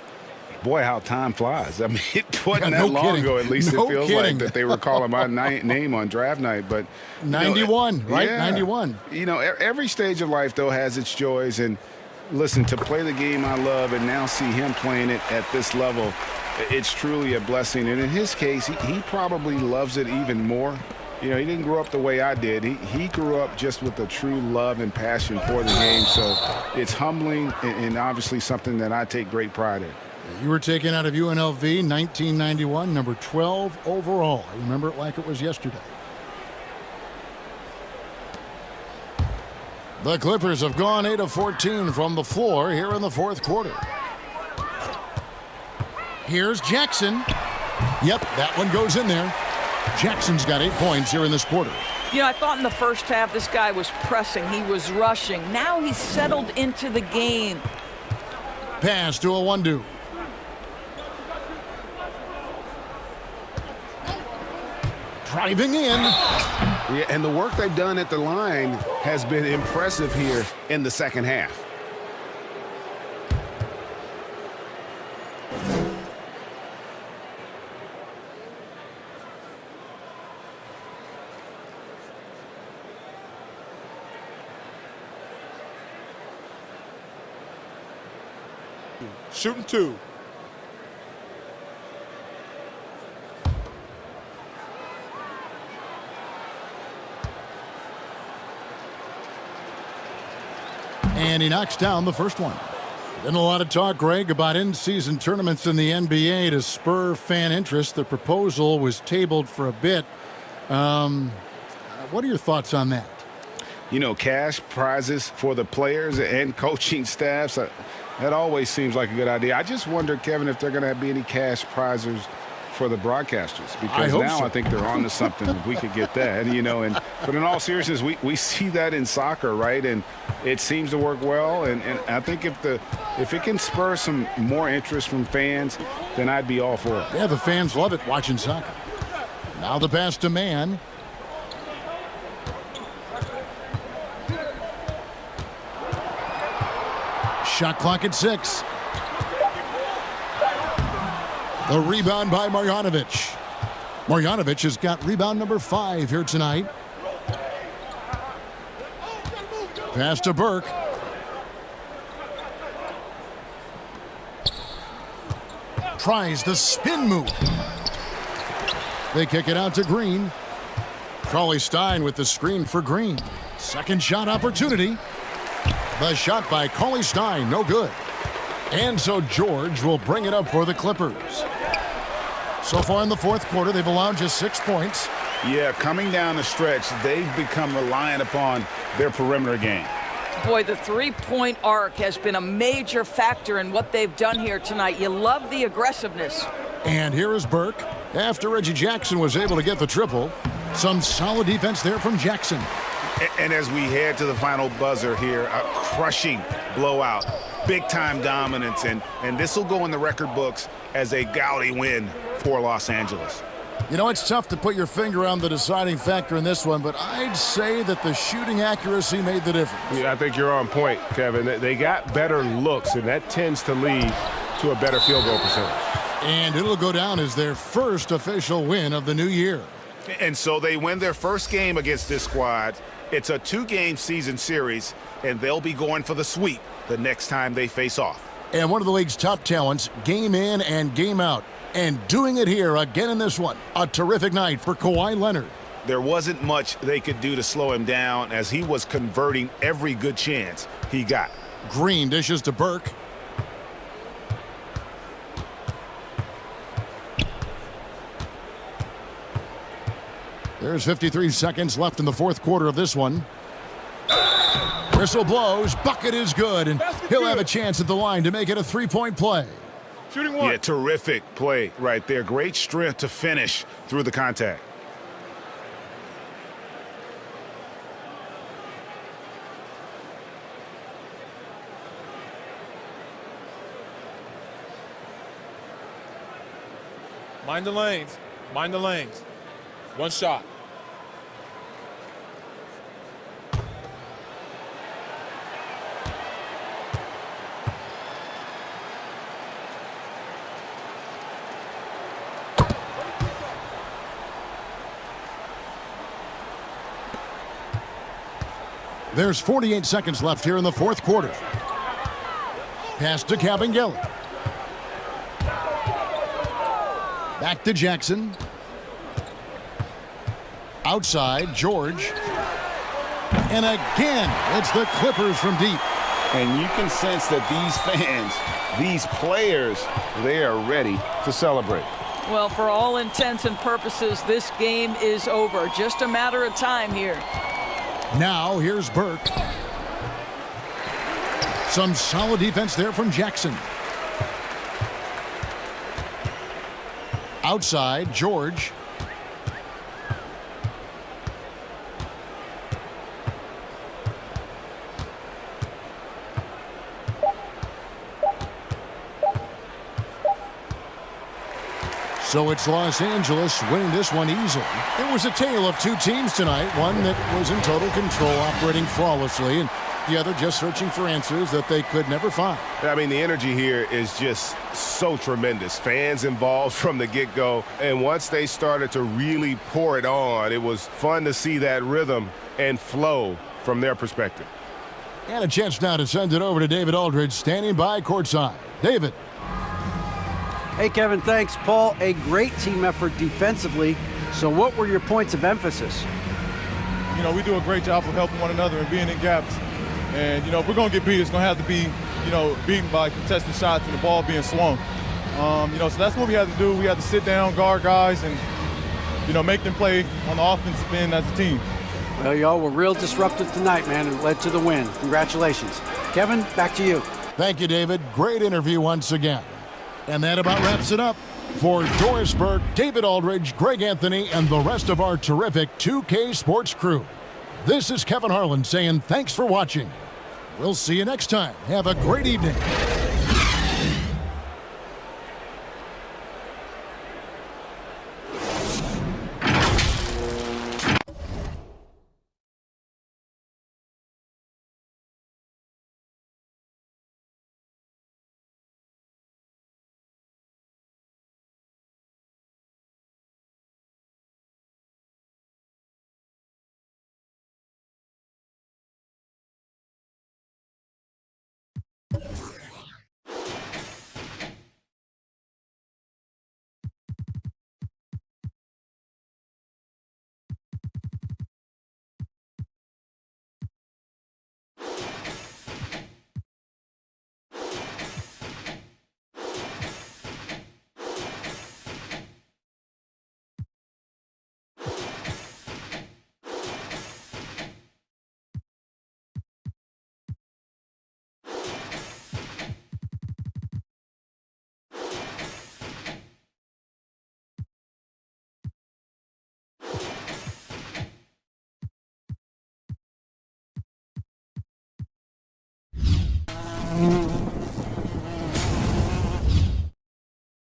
Speaker 4: boy, how time flies. I mean, it wasn't
Speaker 1: Yeah,
Speaker 4: that
Speaker 1: no
Speaker 4: long
Speaker 1: kidding.
Speaker 4: ago, at least
Speaker 1: No
Speaker 4: it feels
Speaker 1: kidding.
Speaker 4: like, that they were calling my name on draft night. But
Speaker 1: 91, right?
Speaker 4: Yeah.
Speaker 1: 91.
Speaker 4: You know, every stage of life, though, has its joys. And listen, to play the game I love and now see him playing it at this level, it's truly a blessing. And in his case, he probably loves it even more. You know, he didn't grow up the way I did. He grew up just with a true love and passion for the game. So it's humbling and obviously something that I take great pride in.
Speaker 1: You were taken out of UNLV 1991, number 12 overall. I remember it like it was yesterday. The Clippers have gone 8 of 14 from the floor here in the fourth quarter. Here's Jackson. Yep, that one goes in there. Jackson's got 8 points here in this quarter.
Speaker 3: You know, I thought in the first half this guy was pressing. He was rushing. Now he's settled into the game.
Speaker 1: Pass to a Wundu. Driving in.
Speaker 4: Yeah, and the work they've done at the line has been impressive here in the second half.
Speaker 11: Shooting 2.
Speaker 1: And he knocks down the first one. Been a lot of talk, Greg, about in-season tournaments in the NBA to spur fan interest. The proposal was tabled for a bit. What are your thoughts on that?
Speaker 4: You know, cash prizes for the players and coaching staffs, that always seems like a good idea. I just wonder, Kevin, if they're going to be any cash prizes for the broadcasters, because now I think they're on to something if we could get that, you know. But in all seriousness, we see that in soccer, right? And it seems to work well. And I think if it can spur some more interest from fans, then I'd be all for it.
Speaker 1: Yeah, the fans love it watching soccer. Now the pass to Mann. Shot clock at 6. The rebound by Marjanovic. Marjanovic has got rebound number 5 here tonight. Pass to Burke. Tries the spin move. They kick it out to Green. Cauley-Stein with the screen for Green. Second shot opportunity. The shot by Cauley-Stein, no good. And so George will bring it up for the Clippers. So far in the fourth quarter, they've allowed just 6 points.
Speaker 4: Yeah, coming down the stretch, they've become reliant upon their perimeter game.
Speaker 3: Boy, the three-point arc has been a major factor in what they've done here tonight. You love the aggressiveness.
Speaker 1: And here is Burke. After Reggie Jackson was able to get the triple, some solid defense there from Jackson.
Speaker 4: And as we head to the final buzzer here, a crushing blowout, big-time dominance, and this will go in the record books as a gaudy win for Los Angeles.
Speaker 1: You know, it's tough to put your finger on the deciding factor in this one, but I'd say that the shooting accuracy made the difference.
Speaker 5: Yeah, I think you're on point, Kevin. They got better looks, and that tends to lead to a better field goal percentage.
Speaker 1: And it'll go down as their first official win of the new year.
Speaker 4: And so they win their first game against this squad. It's a 2-game season series, and they'll be going for the sweep the next time they face off.
Speaker 1: And one of the league's top talents, game in and game out. And doing it here again in this one. A terrific night for Kawhi Leonard.
Speaker 4: There wasn't much they could do to slow him down as he was converting every good chance he got.
Speaker 1: Green dishes to Burke. There's 53 seconds left in the fourth quarter of this one. Whistle blows. Bucket is good, and he'll have a chance at the line to make it a 3-point play.
Speaker 5: Shooting one.
Speaker 4: Yeah, terrific play right there. Great strength to finish through the contact.
Speaker 12: Mind the lanes. Mind the lanes. One shot.
Speaker 1: There's 48 seconds left here in the fourth quarter. Pass to Kabengele. Back to Jackson. Outside, George. And again, it's the Clippers from deep.
Speaker 4: And you can sense that these fans, these players, they are ready to celebrate.
Speaker 3: Well, for all intents and purposes, this game is over. Just a matter of time here.
Speaker 1: Now, here's Burke. Some solid defense there from Jackson. Outside, George. So it's Los Angeles winning this one easily. It was a tale of two teams tonight, one that was in total control, operating flawlessly, and the other just searching for answers that they could never find.
Speaker 5: I mean, the energy here is just so tremendous. Fans involved from the get-go, and once they started to really pour it on, it was fun to see that rhythm and flow from their perspective.
Speaker 1: And a chance now to send it over to David Aldridge, standing by courtside. David.
Speaker 2: Hey, Kevin, thanks. Paul, a great team effort defensively. So what were your points of emphasis?
Speaker 13: You know, we do a great job of helping one another and being in gaps. And, you know, if we're going to get beat, it's going to have to be, you know, beaten by contested shots and the ball being swung. You know, so that's what we had to do. We had to sit down, guard guys, and, you know, make them play on the offensive end as a team.
Speaker 2: Well, y'all were real disruptive tonight, man, and led to the win. Congratulations. Kevin, back to you.
Speaker 1: Thank you, David. Great interview once again. And that about wraps it up. For Doris Burke, David Aldridge, Greg Anthony, and the rest of our terrific 2K Sports crew, this is Kevin Harlan saying thanks for watching. We'll see you next time. Have a great evening.